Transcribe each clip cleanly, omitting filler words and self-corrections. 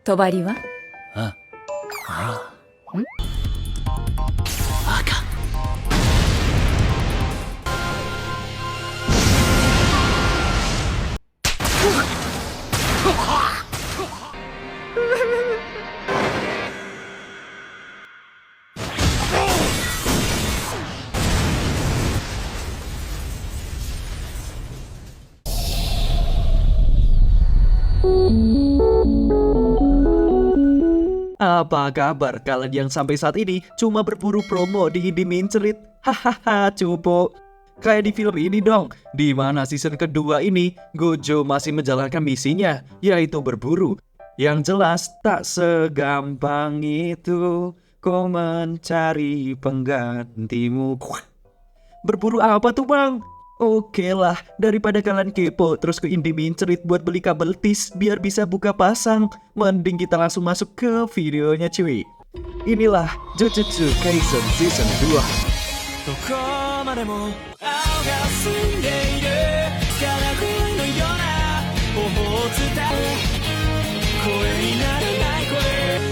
帳は？ああん？赤。Apa kabar kalian yang sampai saat ini cuma berburu promo di Indie Cerit? Hahaha, cupu. Kayak di film ini dong, di mana season kedua ini Gojo masih menjalankan misinya, yaitu berburu. Yang jelas tak segampang itu kau mencari penggantimu. Berburu apa tuh bang? Oke lah, daripada kalian kepo terus ke Indie Cerit buat beli kabel tis biar bisa buka pasang, mending kita langsung masuk ke videonya cuy. Inilah Jujutsu Kaisen Season 2. どこまでも青が澄んでいるから恋のような頬を伝う声にならない声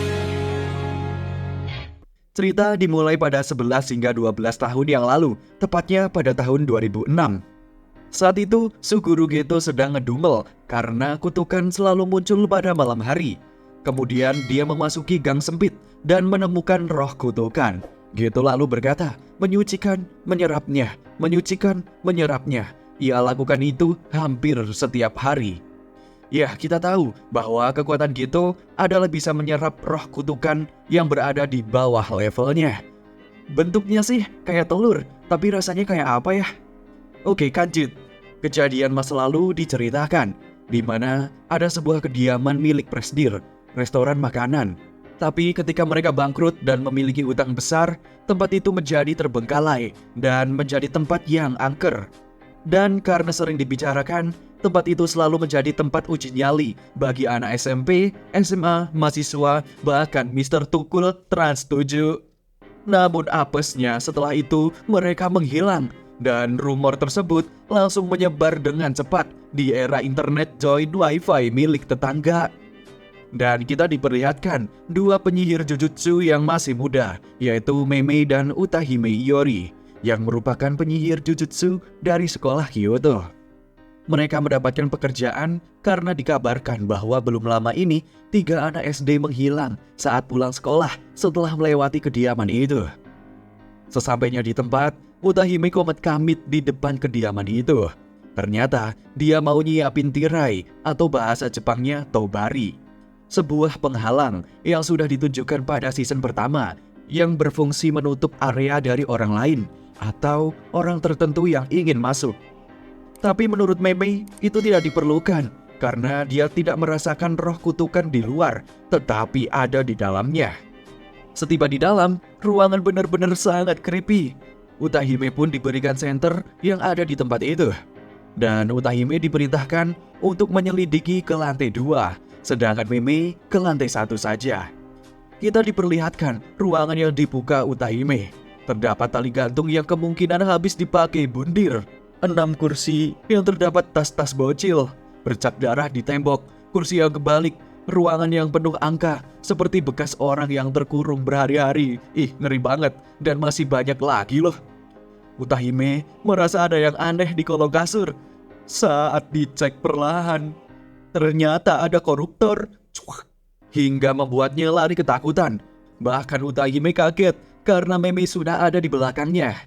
Cerita dimulai pada 11 hingga 12 tahun yang lalu, tepatnya pada tahun 2006. Saat itu, Suguru Geto sedang ngedumel karena kutukan selalu muncul pada malam hari. Kemudian dia memasuki gang sempit dan menemukan roh kutukan. Geto lalu berkata, menyucikan, menyerapnya, menyucikan, menyerapnya. Ia lakukan itu hampir setiap hari. Ya, kita tahu bahwa kekuatan Geto adalah bisa menyerap roh kutukan yang berada di bawah levelnya. Bentuknya sih kayak telur, tapi rasanya kayak apa ya? Oke, lanjut. Kejadian masa lalu diceritakan, di mana ada sebuah kediaman milik Presdir, restoran makanan. Tapi ketika mereka bangkrut dan memiliki utang besar, tempat itu menjadi terbengkalai dan menjadi tempat yang angker. Dan karena sering dibicarakan, tempat itu selalu menjadi tempat uji nyali bagi anak SMP, SMA, mahasiswa, bahkan Mr. Tukul Trans 7. Namun apesnya setelah itu mereka menghilang dan rumor tersebut langsung menyebar dengan cepat di era internet join wifi milik tetangga. Dan kita diperlihatkan dua penyihir Jujutsu yang masih muda, yaitu Mei dan Utahime Iori, yang merupakan penyihir Jujutsu dari sekolah Kyoto. Mereka mendapatkan pekerjaan karena dikabarkan bahwa belum lama ini 3 anak SD menghilang saat pulang sekolah setelah melewati kediaman itu. Sesampainya di tempat, Utahime komet kamit di depan kediaman itu. Ternyata dia mau nyiapin tirai atau bahasa Jepangnya tobari, sebuah penghalang yang sudah ditunjukkan pada season pertama yang berfungsi menutup area dari orang lain atau orang tertentu yang ingin masuk. Tapi menurut Mei, itu tidak diperlukan karena dia tidak merasakan roh kutukan di luar, tetapi ada di dalamnya. Setiba di dalam, ruangan benar-benar sangat creepy. Utahime pun diberikan senter yang ada di tempat itu. Dan Utahime diperintahkan untuk menyelidiki ke lantai 2, sedangkan Mei ke lantai 1 saja. Kita diperlihatkan ruangan yang dibuka Utahime. Terdapat tali gantung yang kemungkinan habis dipakai bundir. 6 kursi yang terdapat tas-tas bocil, bercak darah di tembok, kursi yang kebalik, ruangan yang penuh angka, seperti bekas orang yang terkurung berhari-hari. Ih, ngeri banget, dan masih banyak lagi loh. Utahime merasa ada yang aneh di kolong kasur. Saat dicek perlahan, ternyata ada koruptor, hingga membuatnya lari ketakutan. Bahkan Utahime kaget karena Mei sudah ada di belakangnya.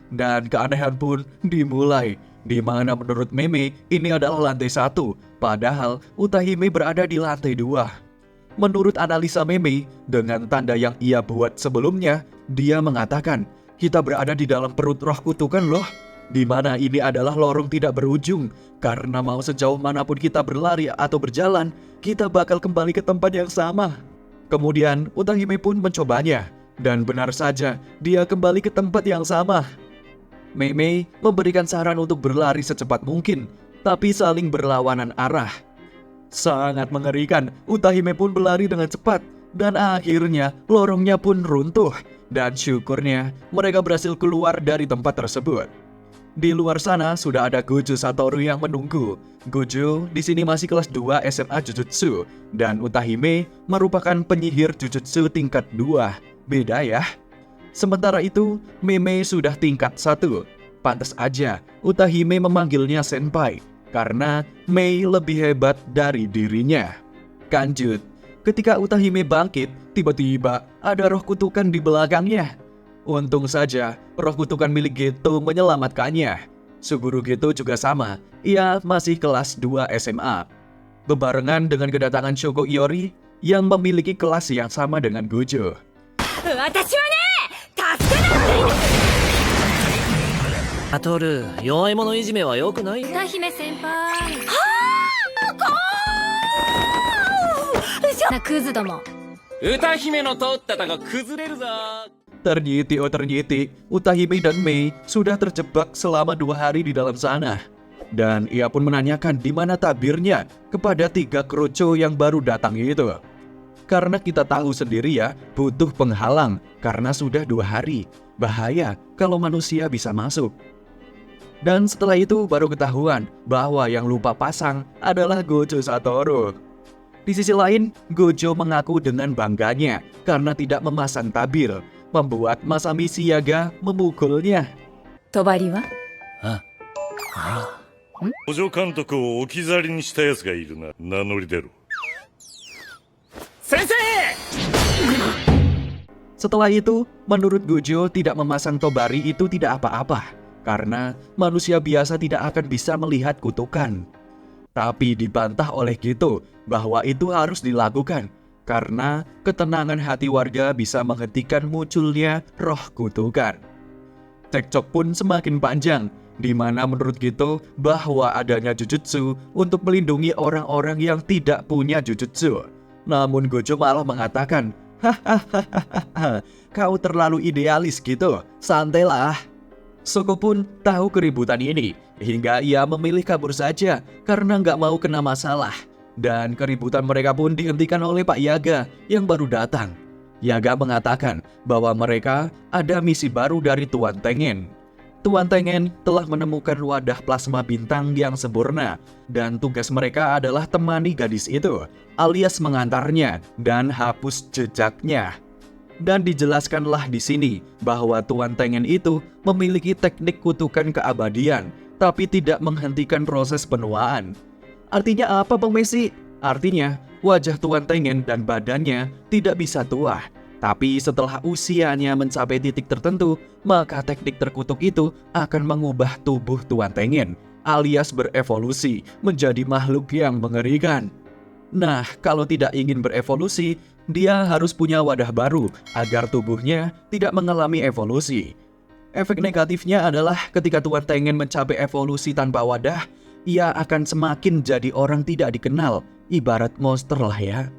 Dan keanehan pun dimulai, di mana menurut Mei ini adalah lantai 1, padahal Utahime berada di lantai 2. Menurut analisa Mei, dengan tanda yang ia buat sebelumnya, dia mengatakan, kita berada di dalam perut roh kutukan loh, di mana ini adalah lorong tidak berujung, karena mau sejauh manapun kita berlari atau berjalan, kita bakal kembali ke tempat yang sama. Kemudian Utahime pun mencobanya, dan benar saja, dia kembali ke tempat yang sama. Mei memberikan saran untuk berlari secepat mungkin, tapi saling berlawanan arah. Sangat mengerikan, Utahime pun berlari dengan cepat, dan akhirnya lorongnya pun runtuh, dan syukurnya mereka berhasil keluar dari tempat tersebut. Di luar sana sudah ada Gojo Satoru yang menunggu. Gojo di sini masih kelas 2 SMA Jujutsu dan Utahime merupakan penyihir Jujutsu tingkat 2. Beda ya. Sementara itu, Meme sudah tingkat 1. Pantas aja Utahime memanggilnya senpai karena Mei lebih hebat dari dirinya. Lanjut, ketika Utahime bangkit, tiba-tiba ada roh kutukan di belakangnya. Untung saja roh kutukan milik Geto menyelamatkannya. Suguru Geto juga sama, ia masih kelas 2 SMA. Bebarengan dengan kedatangan Shoko Iori yang memiliki kelas yang sama dengan Gojo. 私はね、助けなんてバトル、弱い者いじめは良くないよ。歌姫先輩。なクズども。歌姫の通ったたが崩れるぞ。 Ternyata Utahime dan Mei sudah terjebak selama 2 hari di dalam sana. Dan ia pun menanyakan di mana tabirnya kepada 3 kroco yang baru datang itu. Karena kita tahu sendiri ya, butuh penghalang karena sudah 2 hari. Bahaya kalau manusia bisa masuk. Dan setelah itu baru ketahuan bahwa yang lupa pasang adalah Gojo Satoru. Di sisi lain, Gojo mengaku dengan bangganya karena tidak memasang tabir, membuat Masami Yaga memukulnya. 帳は？補助監督を置き去りにした奴がいるな。名乗り出ろ。 先生！ Setelah itu, menurut Gojo tidak memasang tobari itu tidak apa-apa. Karena manusia biasa tidak akan bisa melihat kutukan. Tapi dibantah oleh Geto bahwa itu harus dilakukan. Karena ketenangan hati warga bisa menghentikan munculnya roh kutukan. Cekcok pun semakin panjang, di mana menurut Geto bahwa adanya Jujutsu untuk melindungi orang-orang yang tidak punya Jujutsu. Namun Gojo malah mengatakan, hahaha, kau terlalu idealis gitu, santailah. Shoko pun tahu keributan ini, hingga ia memilih kabur saja karena nggak mau kena masalah. Dan keributan mereka pun dihentikan oleh Pak Yaga yang baru datang. Yaga mengatakan bahwa mereka ada misi baru dari Tuan Tengen. Tuan Tengen telah menemukan wadah plasma bintang yang sempurna, dan tugas mereka adalah temani gadis itu, alias mengantarnya dan hapus jejaknya. Dan dijelaskanlah di sini bahwa Tuan Tengen itu memiliki teknik kutukan keabadian, tapi tidak menghentikan proses penuaan. Artinya apa, Bang Messi? Artinya wajah Tuan Tengen dan badannya tidak bisa tua. Tapi setelah usianya mencapai titik tertentu, maka teknik terkutuk itu akan mengubah tubuh Tuan Tengen, alias berevolusi menjadi makhluk yang mengerikan. Nah, kalau tidak ingin berevolusi, dia harus punya wadah baru agar tubuhnya tidak mengalami evolusi. Efek negatifnya adalah ketika Tuan Tengen mencapai evolusi tanpa wadah, ia akan semakin jadi orang tidak dikenal, ibarat monster lah ya.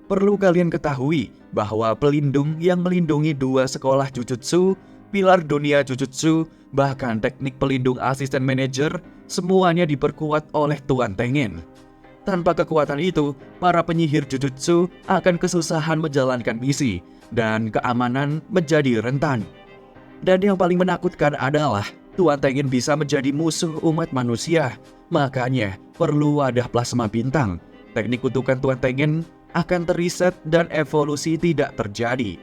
Perlu kalian ketahui bahwa pelindung yang melindungi 2 sekolah Jujutsu, pilar dunia Jujutsu, bahkan teknik pelindung asisten manajer, semuanya diperkuat oleh Tuan Tengen. Tanpa kekuatan itu, para penyihir Jujutsu akan kesusahan menjalankan misi, dan keamanan menjadi rentan. Dan yang paling menakutkan adalah Tuan Tengen bisa menjadi musuh umat manusia. Makanya perlu wadah plasma bintang. Teknik kutukan Tuan Tengen akan teriset dan evolusi tidak terjadi.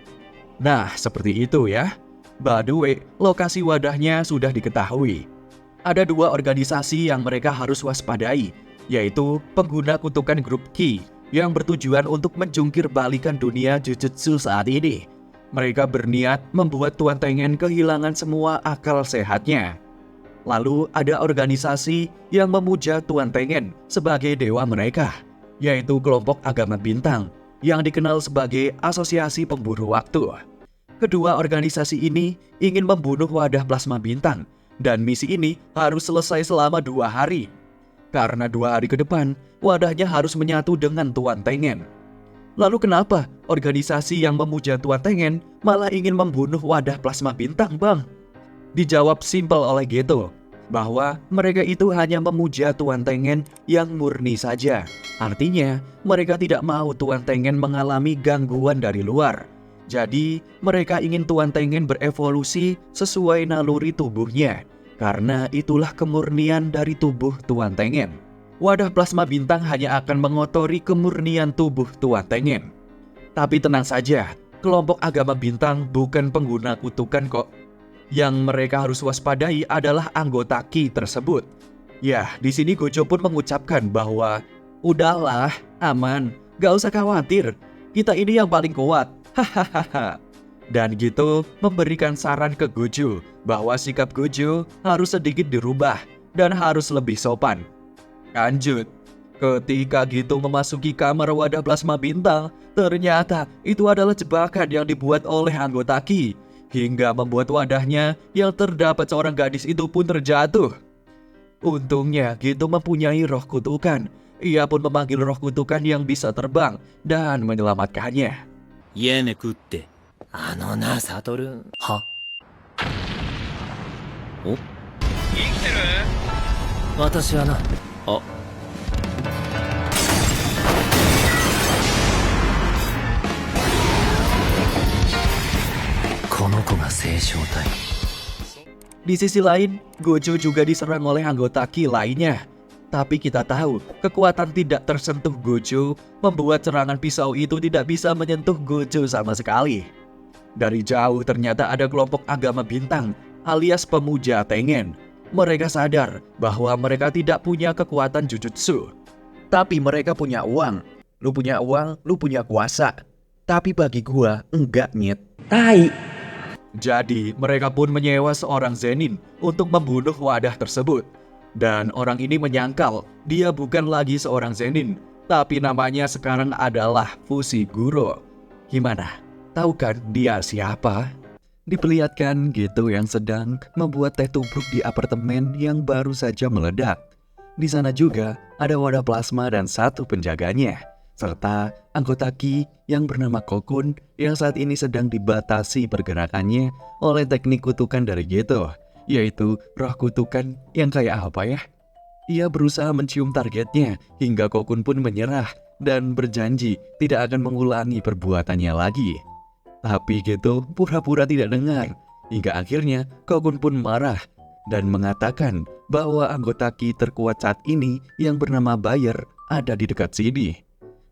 Nah, seperti itu ya. By the way, lokasi wadahnya sudah diketahui. Ada 2 organisasi yang mereka harus waspadai, yaitu pengguna kutukan grup Ki yang bertujuan untuk menjungkir balikan dunia Jujutsu saat ini. Mereka berniat membuat Tuan Tengen kehilangan semua akal sehatnya. Lalu ada organisasi yang memuja Tuan Tengen sebagai dewa mereka, yaitu kelompok agama bintang yang dikenal sebagai Asosiasi Pemburu Waktu. Kedua organisasi ini ingin membunuh wadah plasma bintang, dan misi ini harus selesai selama 2 hari. Karena 2 hari ke depan, wadahnya harus menyatu dengan Tuan Tengen. Lalu kenapa organisasi yang memuja Tuan Tengen malah ingin membunuh wadah plasma bintang, Bang? Dijawab simpel oleh Geto, bahwa mereka itu hanya memuja Tuan Tengen yang murni saja. Artinya, mereka tidak mau Tuan Tengen mengalami gangguan dari luar. Jadi, mereka ingin Tuan Tengen berevolusi sesuai naluri tubuhnya. Karena itulah kemurnian dari tubuh Tuan Tengen. Wadah plasma bintang hanya akan mengotori kemurnian tubuh Tuan Tengen. Tapi tenang saja, kelompok agama bintang bukan pengguna kutukan kok. Yang mereka harus waspadai adalah anggota Ki tersebut. Ya, di sini Gojo pun mengucapkan bahwa udahlah, aman, gak usah khawatir. Kita ini yang paling kuat. Hahaha. Dan gitu memberikan saran ke Gojo bahwa sikap Gojo harus sedikit dirubah dan harus lebih sopan. Lanjut. Ketika gitu memasuki kamar wadah plasma bintang, ternyata itu adalah jebakan yang dibuat oleh anggota Ki, hingga membuat wadahnya yang terdapat seorang gadis itu pun terjatuh. Untungnya gitu mempunyai roh kutukan. Ia pun memanggil roh kutukan yang bisa terbang dan menyelamatkannya. 家めくってあのなサトルはお生きてる私はなあこの子が星漿体 Di sisi lain, Gojo juga diserang oleh anggota Ki lainnya. Tapi kita tahu, kekuatan tidak tersentuh Gojo membuat serangan pisau itu tidak bisa menyentuh Gojo sama sekali. Dari jauh ternyata ada kelompok agama bintang alias pemuja Tengen. Mereka sadar bahwa mereka tidak punya kekuatan Jujutsu. Tapi mereka punya uang. Lu punya uang, lu punya kuasa. Tapi bagi gua, enggak nyet. Jadi mereka pun menyewa seorang Zenin untuk membunuh wadah tersebut. Dan orang ini menyangkal dia bukan lagi seorang Zenin, tapi namanya sekarang adalah Fushiguro. Gimana? Tahu kan dia siapa? Diperlihatkan gitu yang sedang membuat teh tubruk di apartemen yang baru saja meledak. Di sana juga ada wadah plasma dan satu penjaganya, serta anggota Ki yang bernama Kokun yang saat ini sedang dibatasi pergerakannya oleh teknik kutukan dari Geto, yaitu roh kutukan yang kayak apa ya? Ia berusaha mencium targetnya hingga Kokun pun menyerah dan berjanji tidak akan mengulangi perbuatannya lagi. Tapi Geto pura-pura tidak dengar, hingga akhirnya Kokun pun marah dan mengatakan bahwa anggota Ki terkuat saat ini yang bernama Bayer ada di dekat sini.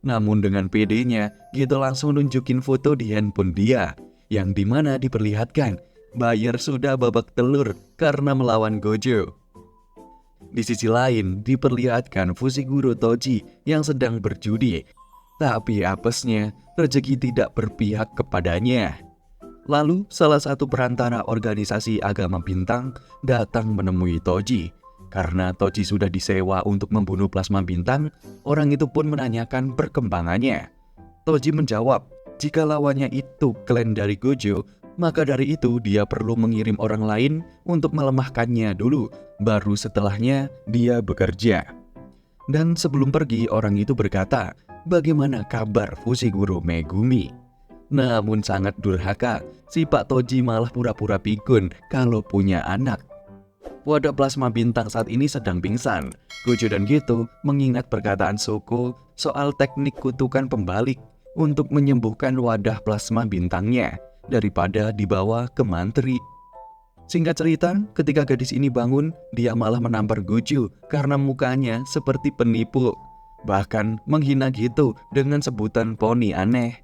Namun dengan pedenya, Geto langsung nunjukin foto di handphone dia, yang dimana diperlihatkan Bayer sudah babak telur karena melawan Gojo. Di sisi lain, diperlihatkan Fushiguro Toji yang sedang berjudi, tapi apesnya rezeki tidak berpihak kepadanya. Lalu salah satu perantara organisasi agama bintang datang menemui Toji. Karena Toji sudah disewa untuk membunuh plasma bintang, orang itu pun menanyakan perkembangannya. Toji menjawab, jika lawannya itu klan dari Gojo, maka dari itu dia perlu mengirim orang lain untuk melemahkannya dulu, baru setelahnya dia bekerja. Dan sebelum pergi, orang itu berkata, bagaimana kabar Fushiguro Megumi? Namun sangat durhaka, si Pak Toji malah pura-pura pikun kalau punya anak. Wadah plasma bintang saat ini sedang pingsan. Gojo dan Geto mengingat perkataan Shoko soal teknik kutukan pembalik untuk menyembuhkan wadah plasma bintangnya daripada dibawa ke mantri. Singkat cerita, ketika gadis ini bangun, dia malah menampar Gojo karena mukanya seperti penipu. Bahkan menghina Geto dengan sebutan poni aneh.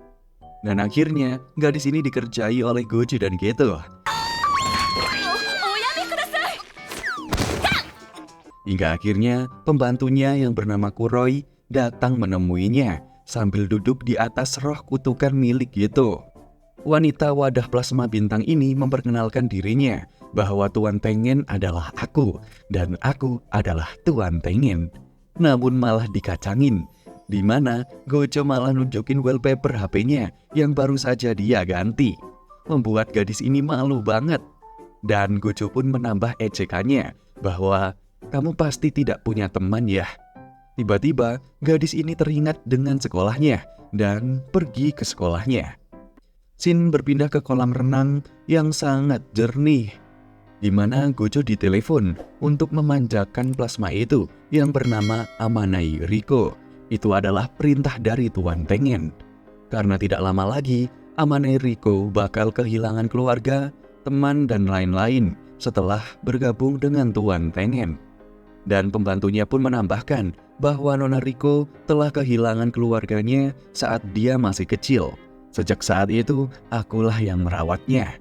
Dan akhirnya, gadis ini dikerjai oleh Gojo dan Geto. Hingga akhirnya pembantunya yang bernama Kuroi datang menemuinya sambil duduk di atas roh kutukan milik Geto. Wanita wadah plasma bintang ini memperkenalkan dirinya bahwa Tuan Tengen adalah aku dan aku adalah Tuan Tengen. Namun malah dikacangin, di mana Gojo malah nunjukin wallpaper HP-nya yang baru saja dia ganti. Membuat gadis ini malu banget. Dan Gojo pun menambah ejekannya bahwa kamu pasti tidak punya teman ya. Tiba-tiba gadis ini teringat dengan sekolahnya dan pergi ke sekolahnya. Scene berpindah ke kolam renang yang sangat jernih, di mana Gojo ditelepon untuk memanjakan plasma itu yang bernama Amanai Riko. Itu adalah perintah dari Tuan Tengen. Karena tidak lama lagi, Amanai Riko bakal kehilangan keluarga, teman, dan lain-lain setelah bergabung dengan Tuan Tengen. Dan pembantunya pun menambahkan bahwa Nona Riko telah kehilangan keluarganya saat dia masih kecil. Sejak saat itu, akulah yang merawatnya.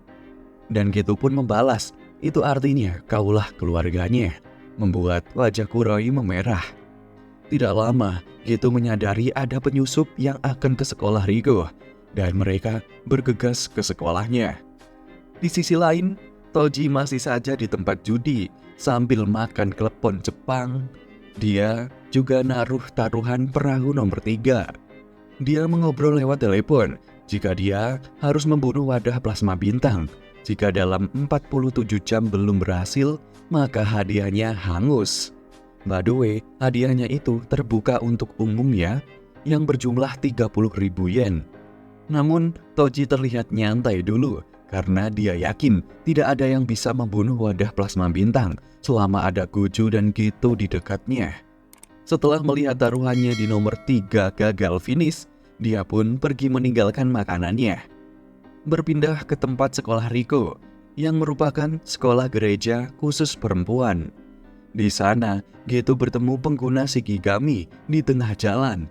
Dan Geto pun membalas, itu artinya kaulah keluarganya, membuat wajah Kuroi memerah. Tidak lama, Geto menyadari ada penyusup yang akan ke sekolah Riko, dan mereka bergegas ke sekolahnya. Di sisi lain, Toji masih saja di tempat judi sambil makan klepon Jepang. Dia juga naruh taruhan perahu nomor 3. Dia mengobrol lewat telepon jika dia harus membunuh wadah plasma bintang. Jika dalam 47 jam belum berhasil, maka hadiahnya hangus. By the way, hadiahnya itu terbuka untuk umum ya, yang berjumlah 30.000 yen. Namun, Toji terlihat nyantai dulu, karena dia yakin tidak ada yang bisa membunuh wadah plasma bintang selama ada Gojo dan Geto di dekatnya. Setelah melihat taruhannya di nomor 3 gagal finish, dia pun pergi meninggalkan makanannya. Berpindah ke tempat sekolah Riko, yang merupakan sekolah gereja khusus perempuan. Di sana, Geto bertemu pengguna Shikigami di tengah jalan.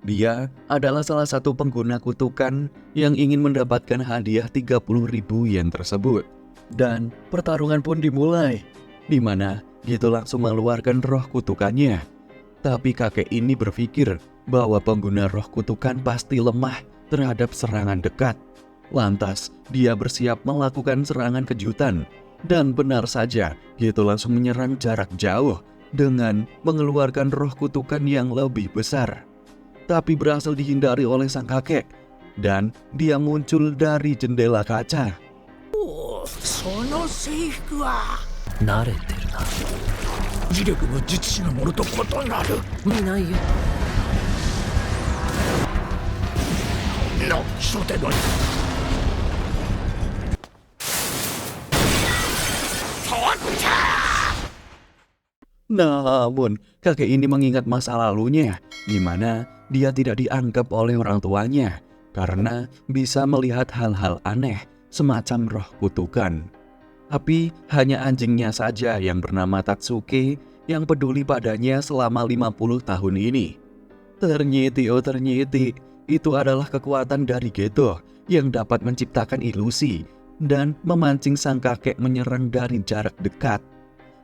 Dia adalah salah satu pengguna kutukan yang ingin mendapatkan hadiah 30.000 yen tersebut. Dan pertarungan pun dimulai, di mana Geto langsung mengeluarkan roh kutukannya. Tapi kakek ini berpikir bahwa pengguna roh kutukan pasti lemah terhadap serangan dekat. Lantas, dia bersiap melakukan serangan kejutan. Dan benar saja, Geto langsung menyerang jarak jauh dengan mengeluarkan roh kutukan yang lebih besar. Tapi berhasil dihindari oleh sang kakek, dan dia muncul dari jendela kaca. その制服は慣れてるな。磁力の術師のものと異なる。見ないよ。の初手の。Namun, kakek ini mengingat masa lalunya, di mana dia tidak dianggap oleh orang tuanya karena bisa melihat hal-hal aneh semacam roh kutukan. Tapi hanya anjingnya saja yang bernama Tatsuke yang peduli padanya selama 50 tahun ini. Ternyata, itu adalah kekuatan dari Geto yang dapat menciptakan ilusi dan memancing sang kakek menyerang dari jarak dekat.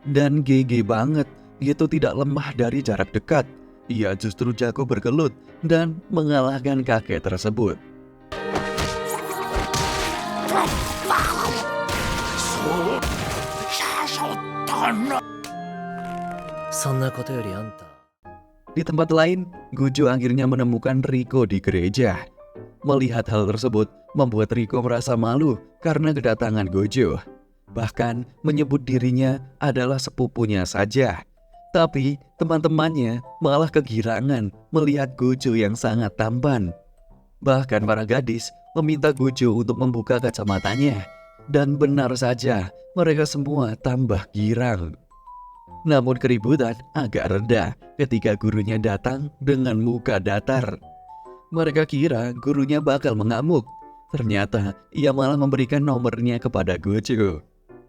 Dan GG banget, Geto tidak lemah dari jarak dekat. Ia justru jago bergelut dan mengalahkan kakek tersebut. そんなことよりあんた。 Di tempat lain, Gojo akhirnya menemukan Riko di gereja. Melihat hal tersebut membuat Riko merasa malu karena kedatangan Gojo. Bahkan menyebut dirinya adalah sepupunya saja. Tapi teman-temannya malah kegirangan melihat Gojo yang sangat tampan. Bahkan para gadis meminta Gojo untuk membuka kacamatanya. Dan benar saja, mereka semua tambah girang. Namun keributan agak reda ketika gurunya datang dengan muka datar. Mereka kira gurunya bakal mengamuk. Ternyata ia malah memberikan nomornya kepada Gojo.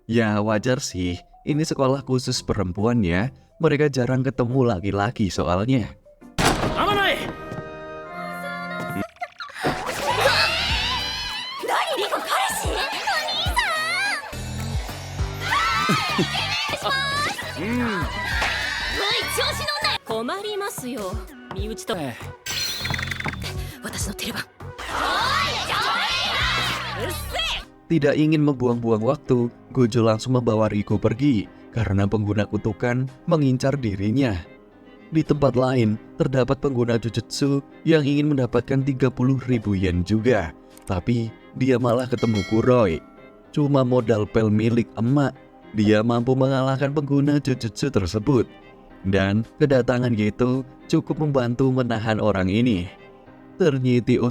Ya wajar sih, ini sekolah khusus perempuan ya. Mereka jarang ketemu laki-laki soalnya. Amanai! Riko Kareshi! 調子のない困りますよ身内と私のテレバン Tidak ingin membuang-buang waktu, Gojo langsung membawa Riko pergi karena pengguna kutukan mengincar dirinya. Di tempat lain, terdapat pengguna jujutsu yang ingin mendapatkan 30.000 yen juga. Tapi dia malah ketemu Kuroi. Cuma modal pel milik emak, dia mampu mengalahkan pengguna jujutsu tersebut. Dan kedatangan Geto cukup membantu menahan orang ini. Ternyata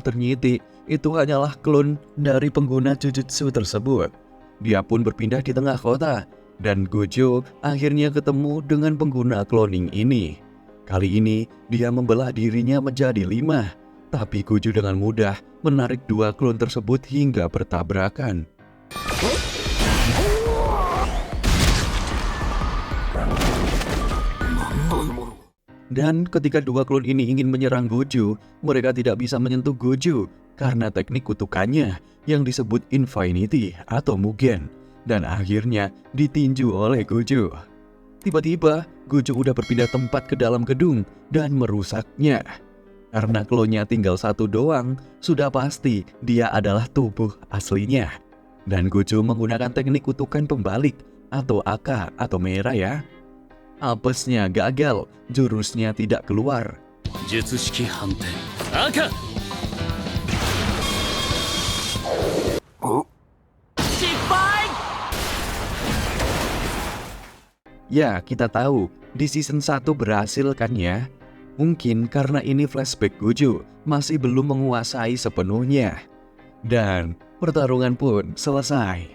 itu hanyalah klon dari pengguna jujutsu tersebut. Dia pun berpindah di tengah kota, dan Gojo akhirnya ketemu dengan pengguna cloning ini. Kali ini dia membelah dirinya menjadi 5, tapi Gojo dengan mudah menarik 2 klon tersebut hingga bertabrakan. Dan ketika dua klon ini ingin menyerang Gojo, mereka tidak bisa menyentuh Gojo karena teknik kutukannya yang disebut Infinity atau Mugen. Dan akhirnya ditinju oleh Gojo. Tiba-tiba Gojo udah berpindah tempat ke dalam gedung dan merusaknya. Karena klonnya tinggal satu doang, sudah pasti dia adalah tubuh aslinya. Dan Gojo menggunakan teknik kutukan pembalik atau AK atau merah ya. Apesnya gagal, jurusnya tidak keluar. 術式反転赤失敗 Ya, kita tahu di season 1 berhasil kan ya? Mungkin karena ini flashback Gojo masih belum menguasai sepenuhnya. Dan pertarungan pun selesai.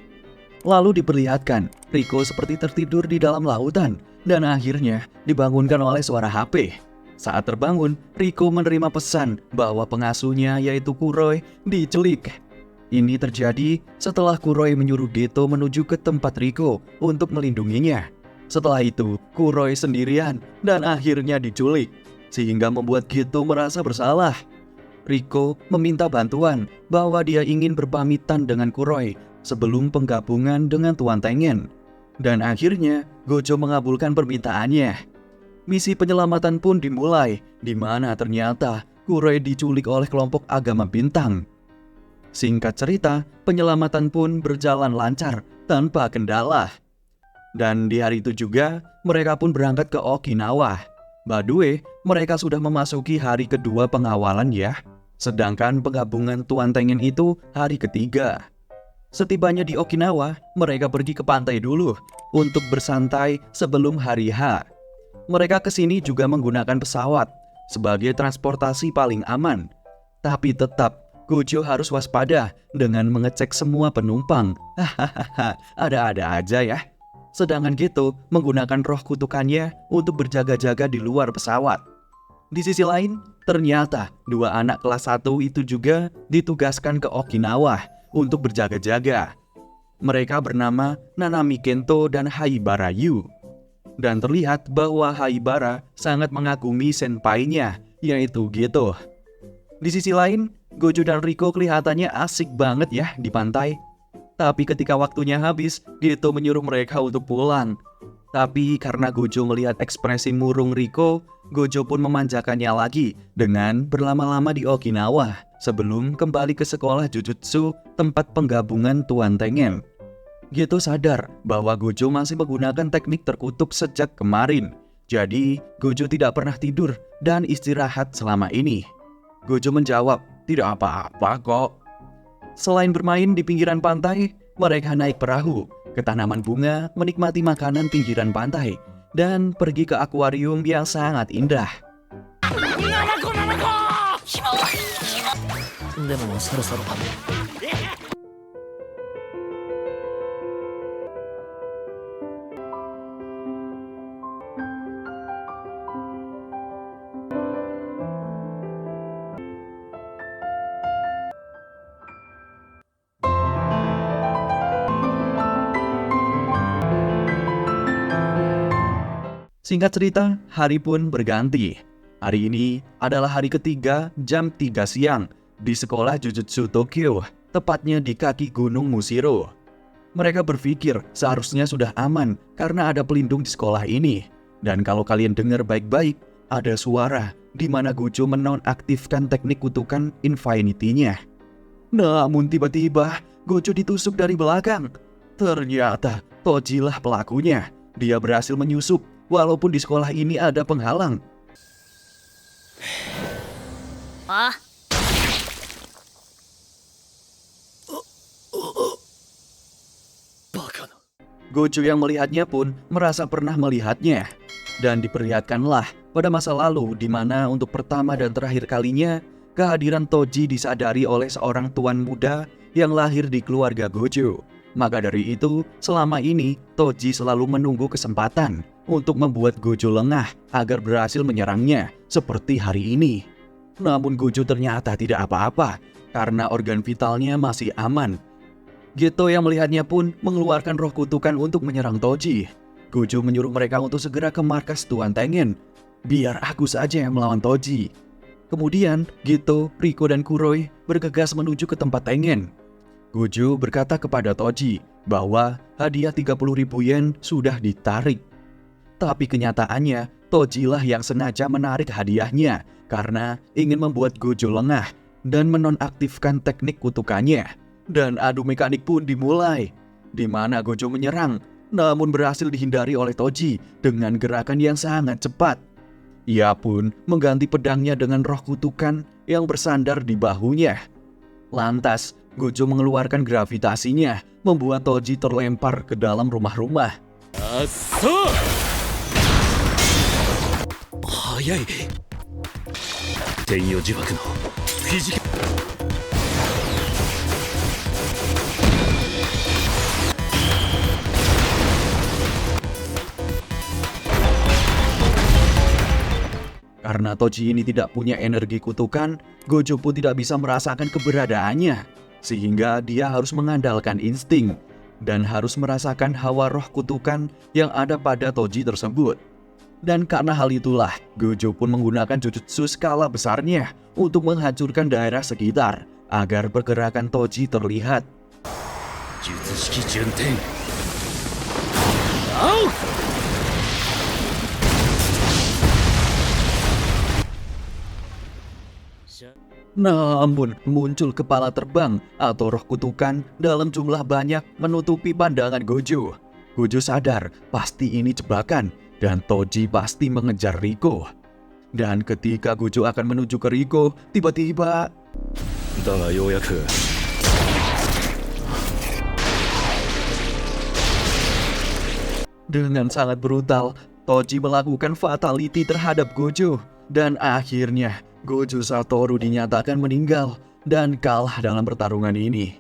Lalu diperlihatkan Riko seperti tertidur di dalam lautan dan akhirnya dibangunkan oleh suara HP. Saat terbangun, Riko menerima pesan bahwa pengasuhnya yaitu Kuroi diculik. Ini terjadi setelah Kuroi menyuruh Geto menuju ke tempat Riko untuk melindunginya. Setelah itu, Kuroi sendirian dan akhirnya diculik, sehingga membuat Geto merasa bersalah. Riko meminta bantuan bahwa dia ingin berpamitan dengan Kuroi sebelum penggabungan dengan Tuan Tengen. Dan akhirnya, Gojo mengabulkan permintaannya. Misi penyelamatan pun dimulai, di mana ternyata Kuroi diculik oleh kelompok agama bintang. Singkat cerita, penyelamatan pun berjalan lancar tanpa kendala. Dan di hari itu juga, mereka pun berangkat ke Okinawa. By the way, mereka sudah memasuki hari kedua pengawalan ya. Sedangkan penggabungan Tuan Tengen itu hari ketiga. Setibanya di Okinawa, mereka pergi ke pantai dulu untuk bersantai sebelum hari H. Mereka kesini juga menggunakan pesawat sebagai transportasi paling aman. Tapi tetap, Gojo harus waspada dengan mengecek semua penumpang. Hahaha, ada-ada aja ya. Sedangkan Geto menggunakan roh kutukannya untuk berjaga-jaga di luar pesawat. Di sisi lain, ternyata dua anak kelas 1 itu juga ditugaskan ke Okinawa untuk berjaga-jaga. Mereka bernama Nanami Kento dan Haibara Yu. Dan terlihat bahwa Haibara sangat mengagumi senpainya, yaitu Geto. Di sisi lain, Gojo dan Riko kelihatannya asik banget ya di pantai. Tapi ketika waktunya habis, Geto menyuruh mereka untuk pulang. Tapi karena Gojo melihat ekspresi murung Riko, Gojo pun memanjakannya lagi dengan berlama-lama di Okinawa sebelum kembali ke sekolah Jujutsu tempat penggabungan Tuan Tengen. Geto sadar bahwa Gojo masih menggunakan teknik terkutuk sejak kemarin. Jadi, Gojo tidak pernah tidur dan istirahat selama ini. Gojo menjawab, "Tidak apa-apa kok." Selain bermain di pinggiran pantai, mereka naik perahu ke tanaman bunga, menikmati makanan pinggiran pantai, dan pergi ke akuarium yang sangat indah. でもそろそろ Singkat cerita, hari pun berganti. Hari ini adalah hari ketiga jam 3 siang di sekolah Jujutsu Tokyo, tepatnya di kaki Gunung Mushiro. Mereka berpikir seharusnya sudah aman karena ada pelindung di sekolah ini. Dan kalau kalian dengar baik-baik, ada suara di mana Gojo menonaktifkan teknik kutukan Infinity-nya. Namun tiba-tiba Gojo ditusuk dari belakang. Ternyata Toji lah pelakunya. Dia berhasil menyusup walaupun di sekolah ini ada penghalang.あ Gojo yang melihatnya pun merasa pernah melihatnya. Dan diperlihatkanlah pada masa lalu di mana untuk pertama dan terakhir kalinya kehadiran Toji disadari oleh seorang tuan muda yang lahir di keluarga Gojo. Maka dari itu, selama ini Toji selalu menunggu kesempatan untuk membuat Gojo lengah agar berhasil menyerangnya seperti hari ini. Namun Gojo ternyata tidak apa-apa karena organ vitalnya masih aman. Geto yang melihatnya pun mengeluarkan roh kutukan untuk menyerang Toji. Gojo menyuruh mereka untuk segera ke markas Tuan Tengen. biar aku saja yang melawan Toji. Kemudian, Geto, Riko, dan Kuroi bergegas menuju ke tempat Tengen. Gojo berkata kepada Toji bahwa hadiah 30.000 yen sudah ditarik. Tapi kenyataannya, Toji lah yang sengaja menarik hadiahnya karena ingin membuat Gojo lengah dan menonaktifkan teknik kutukannya. Dan adu mekanik pun dimulai, di mana Gojo menyerang, namun berhasil dihindari oleh Toji dengan gerakan yang sangat cepat. Ia pun mengganti pedangnya dengan roh kutukan yang bersandar di bahunya. Lantas, Gojo mengeluarkan gravitasinya, membuat Toji terlempar ke dalam rumah-rumah. Aso! Hayai. Tenyo Jibaku no Fijiki. Karena Toji ini tidak punya energi kutukan, Gojo pun tidak bisa merasakan keberadaannya. Sehingga dia harus mengandalkan insting dan harus merasakan hawa roh kutukan yang ada pada Toji tersebut. Dan karena hal itulah, Gojo pun menggunakan Jujutsu skala besarnya untuk menghancurkan daerah sekitar agar pergerakan Toji terlihat. Jutsushiki Junten. Au! Namun, muncul kepala terbang atau roh kutukan dalam jumlah banyak menutupi pandangan Gojo. Gojo sadar pasti ini jebakan dan Toji pasti mengejar Riko. Dan ketika Gojo akan menuju ke Riko, tiba-tiba... Daga youyaku. Dengan sangat brutal, Toji melakukan fatality terhadap Gojo. Dan akhirnya, Gojo Satoru dinyatakan meninggal dan kalah dalam pertarungan ini.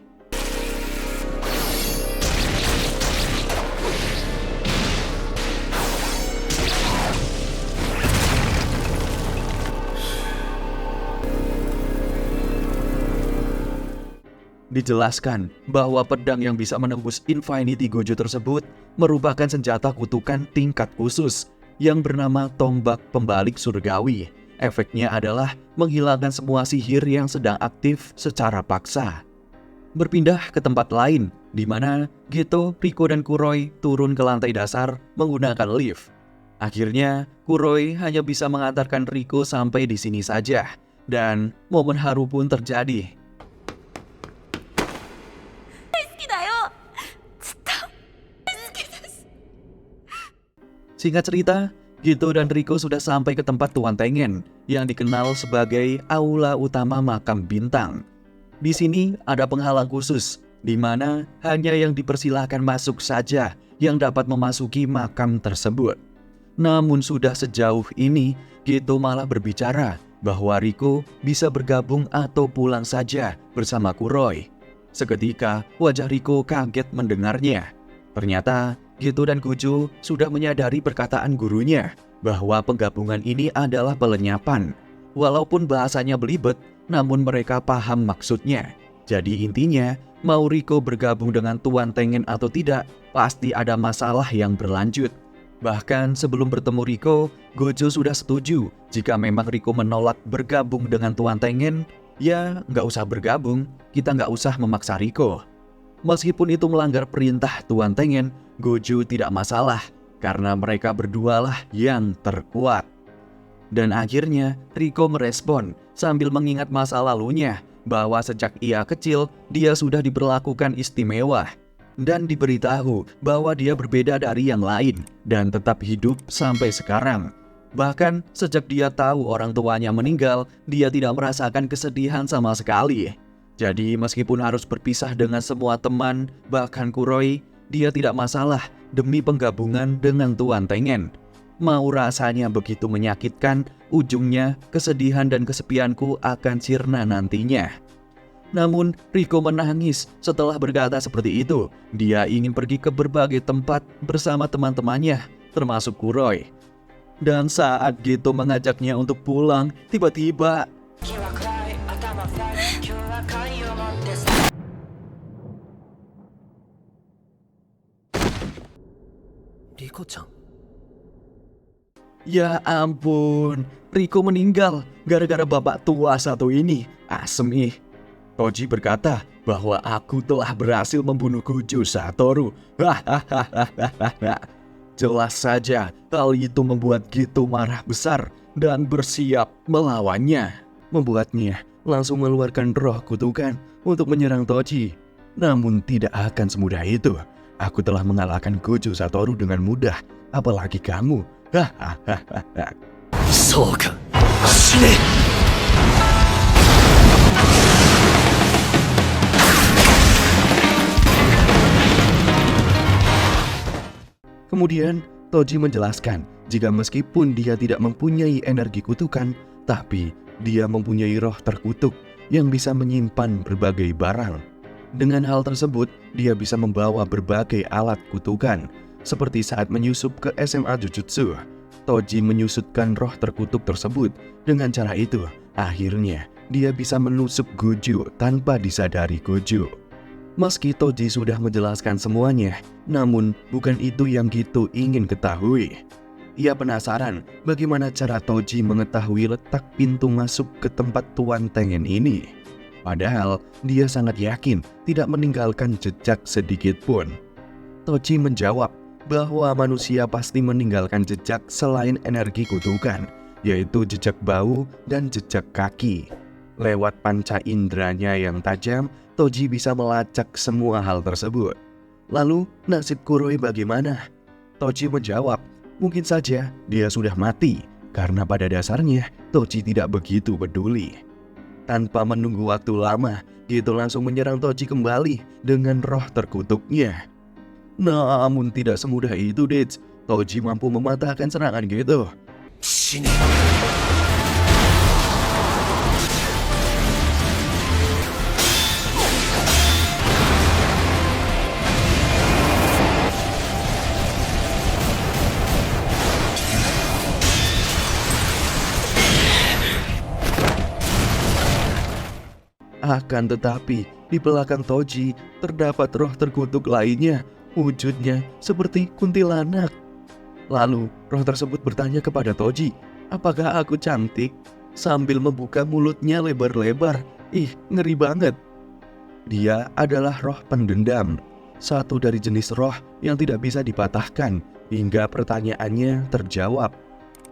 Dijelaskan bahwa pedang yang bisa menembus Infinity Gojo tersebut merupakan senjata kutukan tingkat khusus yang bernama tombak pembalik surgawi. Efeknya adalah menghilangkan semua sihir yang sedang aktif secara paksa. Berpindah ke tempat lain, di mana Geto, Riko, dan Kuroi turun ke lantai dasar menggunakan lift. Akhirnya, Kuroi hanya bisa mengantarkan Riko sampai di sini saja, dan momen haru pun terjadi. Singkat cerita, Geto dan Riko sudah sampai ke tempat Tuan Tengen yang dikenal sebagai Aula Utama Makam Bintang. Di sini ada penghalang khusus, di mana hanya yang dipersilahkan masuk saja yang dapat memasuki makam tersebut. Namun sudah sejauh ini, Geto malah berbicara bahwa Riko bisa bergabung atau pulang saja bersama Kuroi. Seketika, wajah Riko kaget mendengarnya. Ternyata, Geto dan Gojo sudah menyadari perkataan gurunya bahwa penggabungan ini adalah pelenyapan. Walaupun bahasanya belibet, namun mereka paham maksudnya. Jadi intinya, mau Riko bergabung dengan Tuan Tengen atau tidak, pasti ada masalah yang berlanjut. Bahkan sebelum bertemu Riko, Gojo sudah setuju jika memang Riko menolak bergabung dengan Tuan Tengen, ya nggak usah bergabung, kita nggak usah memaksa Riko. Meskipun itu melanggar perintah Tuan Tengen, Gojo tidak masalah karena mereka berdualah yang terkuat. Dan akhirnya Riko merespon sambil mengingat masa lalunya bahwa sejak ia kecil dia sudah diperlakukan istimewa dan diberitahu bahwa dia berbeda dari yang lain dan tetap hidup sampai sekarang. Bahkan sejak dia tahu orang tuanya meninggal, dia tidak merasakan kesedihan sama sekali. Jadi meskipun harus berpisah dengan semua teman, bahkan Kuroi, dia tidak masalah demi penggabungan dengan Tuan Tengen. Mau rasanya begitu menyakitkan, ujungnya kesedihan dan kesepianku akan sirna nantinya. Namun Riko menangis setelah berkata seperti itu. Dia ingin pergi ke berbagai tempat bersama teman-temannya, termasuk Kuroi. Dan saat Geto mengajaknya untuk pulang, tiba-tiba... Riko-chan. Ya ampun, Riko meninggal gara-gara bapak tua satu ini. Asem ih. Toji berkata bahwa aku telah berhasil membunuh Gojo Satoru. Hahaha. Jelas saja hal itu membuat Geto marah besar dan bersiap melawannya. Membuatnya langsung mengeluarkan roh kutukan untuk menyerang Toji. Namun tidak akan semudah itu. Aku telah mengalahkan Gojo Satoru dengan mudah, apalagi kamu. Hahaha. Soka, shine! Kemudian Toji menjelaskan jika meskipun dia tidak mempunyai energi kutukan, tapi dia mempunyai roh terkutuk yang bisa menyimpan berbagai barang. Dengan hal tersebut, dia bisa membawa berbagai alat kutukan. Seperti saat menyusup ke SMA Jujutsu, Toji menyusutkan roh terkutuk tersebut. Dengan cara itu, akhirnya dia bisa menusuk Gojo tanpa disadari Gojo. Meski Toji sudah menjelaskan semuanya, namun bukan itu yang Geto ingin ketahui. Ia penasaran bagaimana cara Toji mengetahui letak pintu masuk ke tempat Tuan Tengen ini. Padahal dia sangat yakin tidak meninggalkan jejak sedikit pun. Toji menjawab bahwa manusia pasti meninggalkan jejak selain energi kutukan, yaitu jejak bau dan jejak kaki. Lewat panca inderanya yang tajam, Toji bisa melacak semua hal tersebut. Lalu nasib Kuroi bagaimana? Toji menjawab, mungkin saja dia sudah mati, karena pada dasarnya Toji tidak begitu peduli. Tanpa menunggu waktu lama, Geto langsung menyerang Toji kembali dengan roh terkutuknya. Namun tidak semudah itu, Deits. Toji mampu mematahkan serangan Geto. Shine! Akan tetapi, di belakang Toji terdapat roh terkutuk lainnya. Wujudnya seperti kuntilanak. Lalu roh tersebut bertanya kepada Toji, apakah aku cantik? Sambil membuka mulutnya lebar-lebar. Ih, ngeri banget. Dia adalah roh pendendam, satu dari jenis roh yang tidak bisa dipatahkan hingga pertanyaannya terjawab.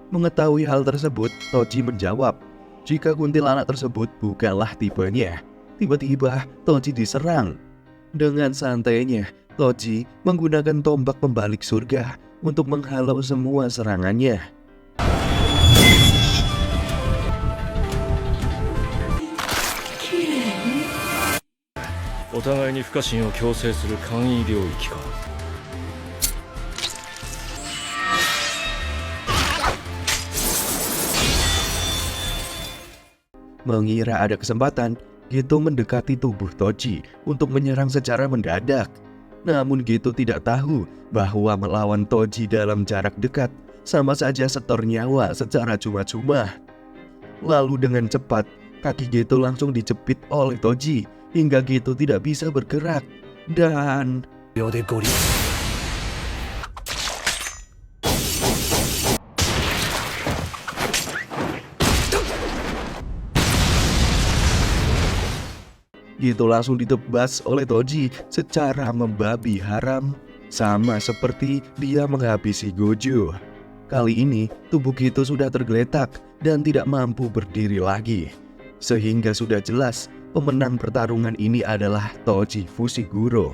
Mengetahui hal tersebut, Toji menjawab, jika kuntilanak tersebut bukanlah tipenya. Tiba-tiba Toji diserang. Dengan santainya, Toji menggunakan tombak pembalik surga untuk menghalau semua serangannya. お互いに不可侵を強制する簡易領域か。 Mengira ada kesempatan, Geto mendekati tubuh Toji untuk menyerang secara mendadak. Namun Geto tidak tahu bahwa melawan Toji dalam jarak dekat sama saja setor nyawa secara cuma-cuma. Lalu dengan cepat, kaki Geto langsung dijepit oleh Toji hingga Geto tidak bisa bergerak. Dan 秒でゴリ Geto langsung ditebas oleh Toji secara membabi haram, sama seperti dia menghabisi Gojo. Kali ini tubuh Geto sudah tergeletak dan tidak mampu berdiri lagi, sehingga sudah jelas pemenang pertarungan ini adalah Toji Fushiguro.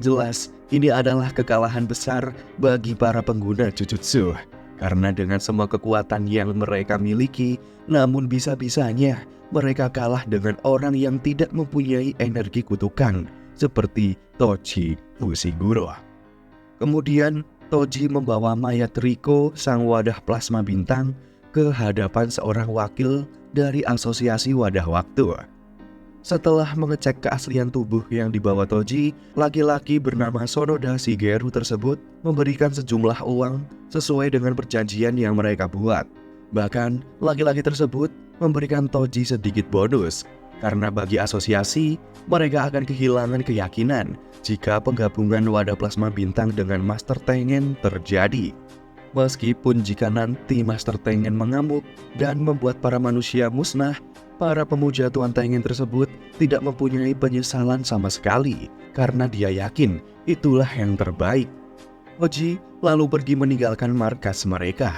Jelas ini adalah kekalahan besar bagi para pengguna Jujutsu, karena dengan semua kekuatan yang mereka miliki, namun bisa-bisanya mereka kalah dengan orang yang tidak mempunyai energi kutukan seperti Toji Fushiguro. Kemudian Toji membawa mayat Riko, sang wadah plasma bintang, ke hadapan seorang wakil dari Asosiasi Wadah Waktu. Setelah mengecek keaslian tubuh yang dibawa Toji, laki-laki bernama Sonoda Shigeru tersebut memberikan sejumlah uang sesuai dengan perjanjian yang mereka buat. Bahkan, laki-laki tersebut memberikan Toji sedikit bonus, karena bagi asosiasi, mereka akan kehilangan keyakinan jika penggabungan wadah plasma bintang dengan Master Tengen terjadi. Meskipun jika nanti Master Tengen mengamuk dan membuat para manusia musnah, para pemuja Tuan Tengen tersebut tidak mempunyai penyesalan sama sekali karena dia yakin itulah yang terbaik. Hoji lalu pergi meninggalkan markas mereka.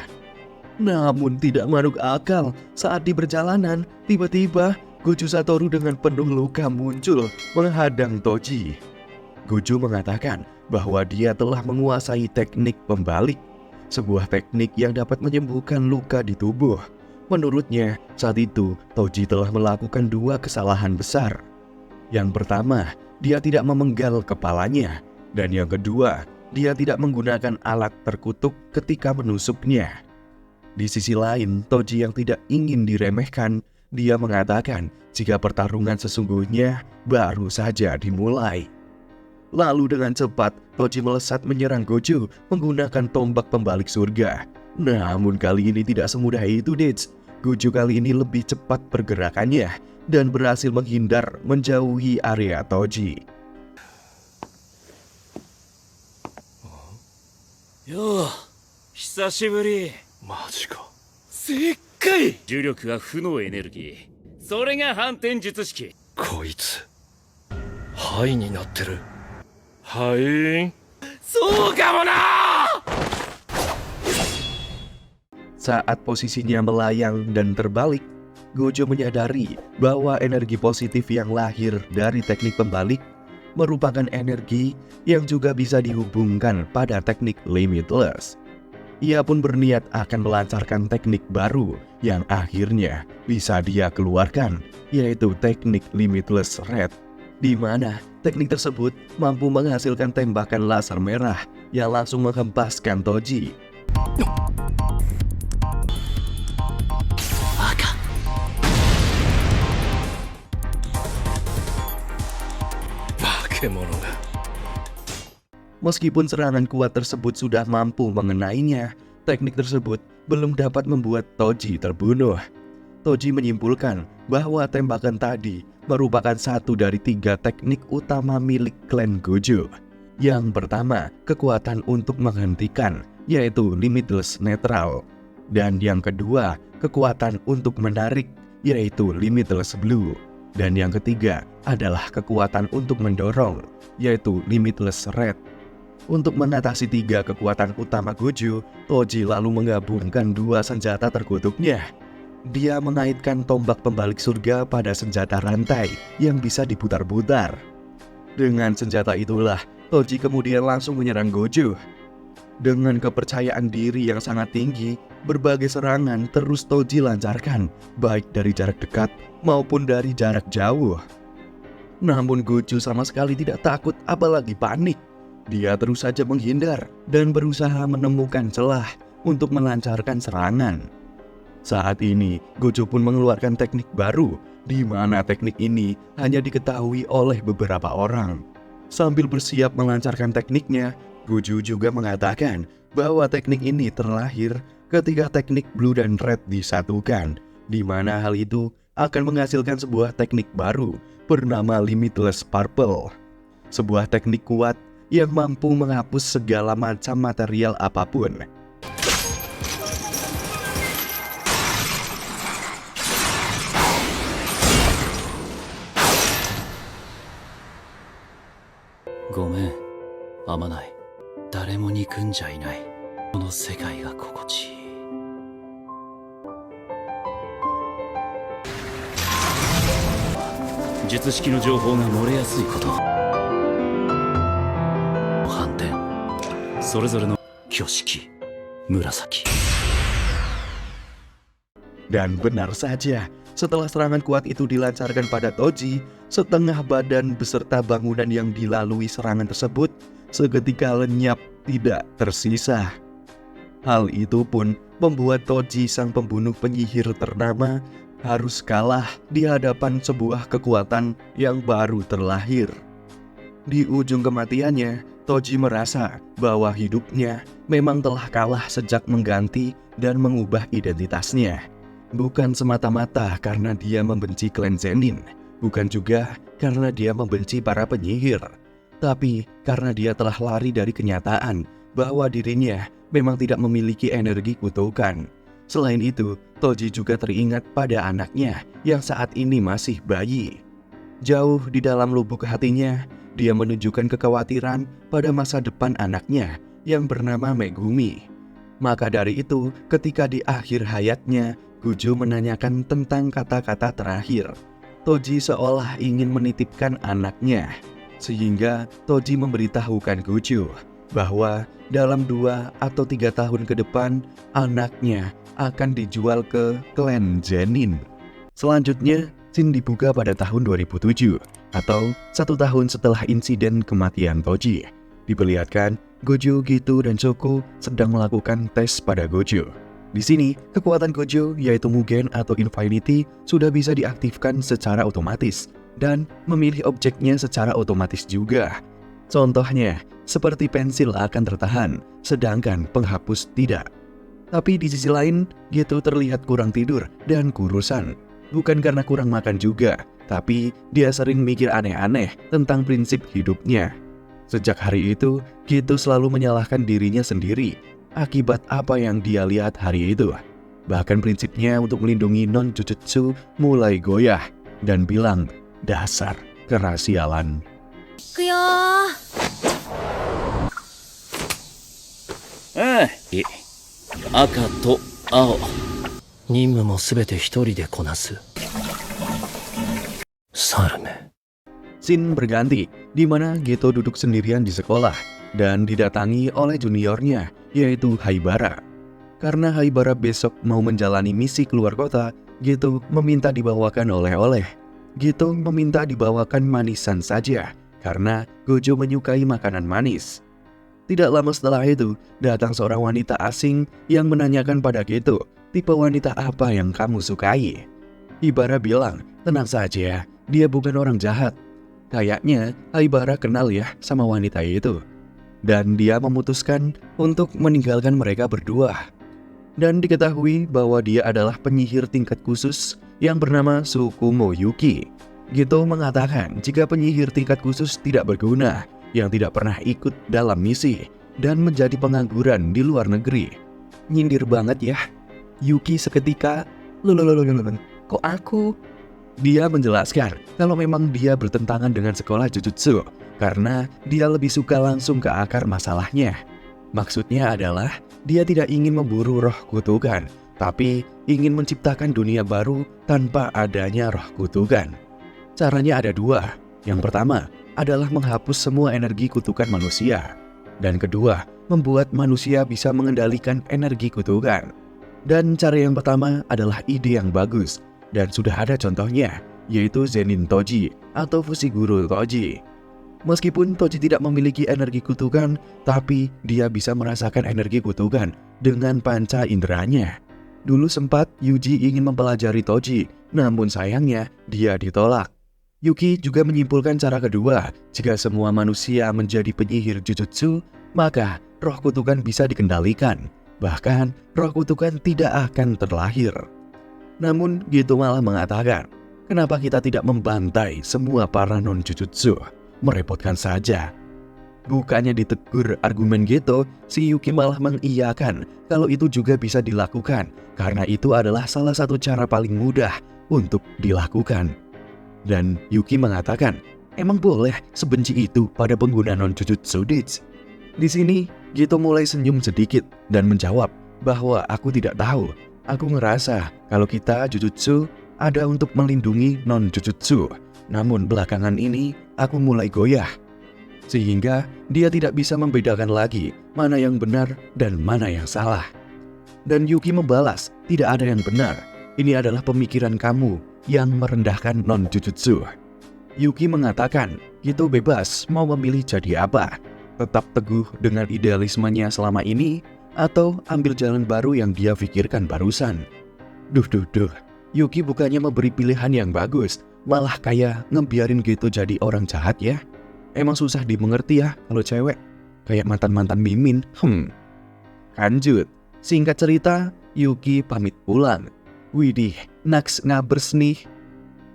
Namun tidak masuk akal, saat di perjalanan tiba-tiba Gojo Satoru dengan penuh luka muncul menghadang Toji. Gojo mengatakan bahwa dia telah menguasai teknik pembalik, sebuah teknik yang dapat menyembuhkan luka di tubuh. Menurutnya, saat itu Toji telah melakukan 2 kesalahan besar. Yang pertama, dia tidak memenggal kepalanya, dan yang kedua, dia tidak menggunakan alat terkutuk ketika menusuknya. Di sisi lain, Toji yang tidak ingin diremehkan, dia mengatakan jika pertarungan sesungguhnya baru saja dimulai. Lalu dengan cepat, Toji melesat menyerang Gojo menggunakan tombak pembalik surga. Namun kali ini tidak semudah itu, Deeds. Gojo kali ini lebih cepat pergerakannya dan berhasil menghindar menjauhi area Toji. Yo, 久しぶり。マジか。でっかい。重力は負のエネルギー。それが反転術式。こいつ、灰になってる。灰？そうかもな。Saat posisinya melayang dan terbalik, Gojo menyadari bahwa energi positif yang lahir dari teknik pembalik merupakan energi yang juga bisa dihubungkan pada teknik Limitless. Ia pun berniat akan melancarkan teknik baru yang akhirnya bisa dia keluarkan, yaitu teknik Limitless Red, di mana teknik tersebut mampu menghasilkan tembakan laser merah yang langsung menghempaskan Toji. Meskipun serangan kuat tersebut sudah mampu mengenainya, teknik tersebut belum dapat membuat Toji terbunuh. Toji menyimpulkan bahwa tembakan tadi merupakan satu dari 3 teknik utama milik klan Gojo. Yang pertama, kekuatan untuk menghentikan, yaitu Limitless Neutral. Dan yang kedua, kekuatan untuk menarik, yaitu Limitless Blue. Dan yang ketiga adalah kekuatan untuk mendorong, yaitu Limitless Red. Untuk mengatasi 3 kekuatan utama Gojo, Toji lalu menggabungkan 2 senjata terkutuknya. Dia mengaitkan tombak pembalik surga pada senjata rantai yang bisa diputar-putar. Dengan senjata itulah, Toji kemudian langsung menyerang Gojo. Dengan kepercayaan diri yang sangat tinggi, berbagai serangan terus Toji lancarkan, baik dari jarak dekat maupun dari jarak jauh. Namun Gojo sama sekali tidak takut apalagi panik. Dia terus saja menghindar dan berusaha menemukan celah untuk melancarkan serangan. Saat ini, Gojo pun mengeluarkan teknik baru, di mana teknik ini hanya diketahui oleh beberapa orang. Sambil bersiap melancarkan tekniknya, Gojo juga mengatakan bahwa teknik ini terlahir ketika teknik Blue dan Red disatukan, di mana hal itu akan menghasilkan sebuah teknik baru bernama Limitless Purple. Sebuah teknik kuat yang mampu menghapus segala macam material apapun. Gomen, Amanai. 誰も憎んじゃいない。この世界が心地いい。術式の情報が漏れやすいこと。反転、それぞれの挙式、紫。 Dan benar saja, setelah serangan kuat itu dilancarkan pada Toji, setengah badan beserta bangunan yang dilalui serangan tersebut seketika lenyap, tidak tersisa. Hal itu pun membuat Toji, sang pembunuh penyihir ternama, harus kalah di hadapan sebuah kekuatan yang baru terlahir. Di ujung kematiannya, Toji merasa bahwa hidupnya memang telah kalah sejak mengganti dan mengubah identitasnya. Bukan semata-mata karena dia membenci klan Zenin, bukan juga karena dia membenci para penyihir, tapi karena dia telah lari dari kenyataan bahwa dirinya memang tidak memiliki energi kutukan. Selain itu, Toji juga teringat pada anaknya yang saat ini masih bayi. Jauh di dalam lubuk hatinya, dia menunjukkan kekhawatiran pada masa depan anaknya yang bernama Megumi. Maka dari itu, ketika di akhir hayatnya, Gojo menanyakan tentang kata-kata terakhir. Toji seolah ingin menitipkan anaknya, sehingga Toji memberitahukan Gojo bahwa dalam 2 atau 3 tahun ke depan, anaknya akan dijual ke klan Zenin. Selanjutnya, scene dibuka pada tahun 2007 atau 1 tahun setelah insiden kematian Toji. Diperlihatkan Gojo, Geto, dan Shoko sedang melakukan tes pada Gojo. Di sini, kekuatan Gojo yaitu Mugen atau Infinity sudah bisa diaktifkan secara otomatis dan memilih objeknya secara otomatis juga. Contohnya, seperti pensil akan tertahan, sedangkan penghapus tidak. Tapi di sisi lain, Geto terlihat kurang tidur dan kurusan. Bukan karena kurang makan juga, tapi dia sering mikir aneh-aneh tentang prinsip hidupnya. Sejak hari itu, Geto selalu menyalahkan dirinya sendiri akibat apa yang dia lihat hari itu. Bahkan prinsipnya untuk melindungi non-Jujutsu mulai goyah dan bilang, dasar kerasialan. 行くよー。ああ、いい。赤と青。任務もすべて一人でこなす。サルメ。 Scene berganti, di mana Geto duduk sendirian di sekolah dan didatangi oleh juniornya, yaitu Haibara. Karena Haibara besok mau menjalani misi keluar kota, Geto meminta dibawakan oleh-oleh. Geto meminta dibawakan manisan saja, karena Gojo menyukai makanan manis. Tidak lama setelah itu, datang seorang wanita asing yang menanyakan pada Geto, tipe wanita apa yang kamu sukai? Haibara bilang, tenang saja, dia bukan orang jahat. Kayaknya Haibara kenal ya sama wanita itu. Dan dia memutuskan untuk meninggalkan mereka berdua. Dan diketahui bahwa dia adalah penyihir tingkat khusus yang bernama Tsukumo Yuki. Geto mengatakan jika penyihir tingkat khusus tidak berguna, yang tidak pernah ikut dalam misi, dan menjadi pengangguran di luar negeri. Nyindir banget ya. Yuki seketika, loh, kok aku? Dia menjelaskan kalau memang dia bertentangan dengan sekolah Jujutsu, karena dia lebih suka langsung ke akar masalahnya. Maksudnya adalah dia tidak ingin memburu roh kutukan, tapi ingin menciptakan dunia baru tanpa adanya roh kutukan. Caranya ada 2. Yang pertama adalah menghapus semua energi kutukan manusia. Dan kedua, membuat manusia bisa mengendalikan energi kutukan. Dan cara yang pertama adalah ide yang bagus, dan sudah ada contohnya, yaitu Zenin Toji atau Fushiguro Toji. Meskipun Toji tidak memiliki energi kutukan, tapi dia bisa merasakan energi kutukan dengan panca inderanya. Dulu sempat Yuji ingin mempelajari Toji, namun sayangnya dia ditolak. Yuki juga menyimpulkan cara kedua, jika semua manusia menjadi penyihir Jujutsu, maka roh kutukan bisa dikendalikan. Bahkan roh kutukan tidak akan terlahir. Namun Geto malah mengatakan, kenapa kita tidak membantai semua para non-Jujutsu? Merepotkan saja. Bukannya ditegur argumen Geto, si Yuki malah mengiyakan kalau itu juga bisa dilakukan, karena itu adalah salah satu cara paling mudah untuk dilakukan. Dan Yuki mengatakan, emang boleh sebenci itu pada pengguna non-Jujutsu Ditch? Di sini, Geto mulai senyum sedikit dan menjawab bahwa aku tidak tahu. Aku ngerasa kalau kita Jujutsu ada untuk melindungi non-Jujutsu. Namun belakangan ini aku mulai goyah. Sehingga dia tidak bisa membedakan lagi mana yang benar dan mana yang salah. Dan Yuki membalas, tidak ada yang benar. Ini adalah pemikiran kamu yang merendahkan non-Jujutsu. Yuki mengatakan, Geto bebas mau memilih jadi apa. Tetap teguh dengan idealismenya selama ini, atau ambil jalan baru yang dia pikirkan barusan. Duh. Yuki bukannya memberi pilihan yang bagus, malah kayak ngebiarin Geto jadi orang jahat ya. Emang susah dimengerti ya kalau cewek. Kayak mantan-mantan Mimin. Lanjut. Singkat cerita, Yuki pamit pulang. Widih, naks ngabers nih.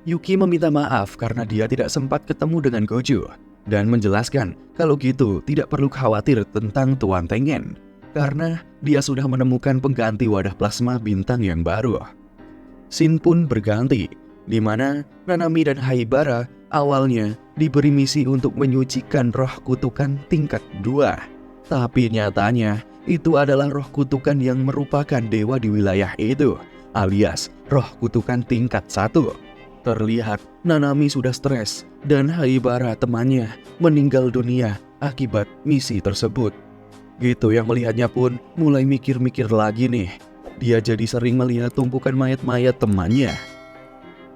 Yuki meminta maaf karena dia tidak sempat ketemu dengan Gojo. Dan menjelaskan kalau gitu tidak perlu khawatir tentang Tuan Tengen. karena dia sudah menemukan pengganti wadah plasma bintang yang baru. Scene pun berganti, di mana Nanami dan Haibara awalnya diberi misi untuk menyucikan roh kutukan tingkat 2. Tapi nyatanya itu adalah roh kutukan yang merupakan dewa di wilayah itu, alias roh kutukan tingkat 1. Terlihat Nanami sudah stres dan Haibara temannya meninggal dunia akibat misi tersebut. Gitu yang melihatnya pun mulai mikir-mikir lagi nih. Dia jadi sering melihat tumpukan mayat-mayat temannya.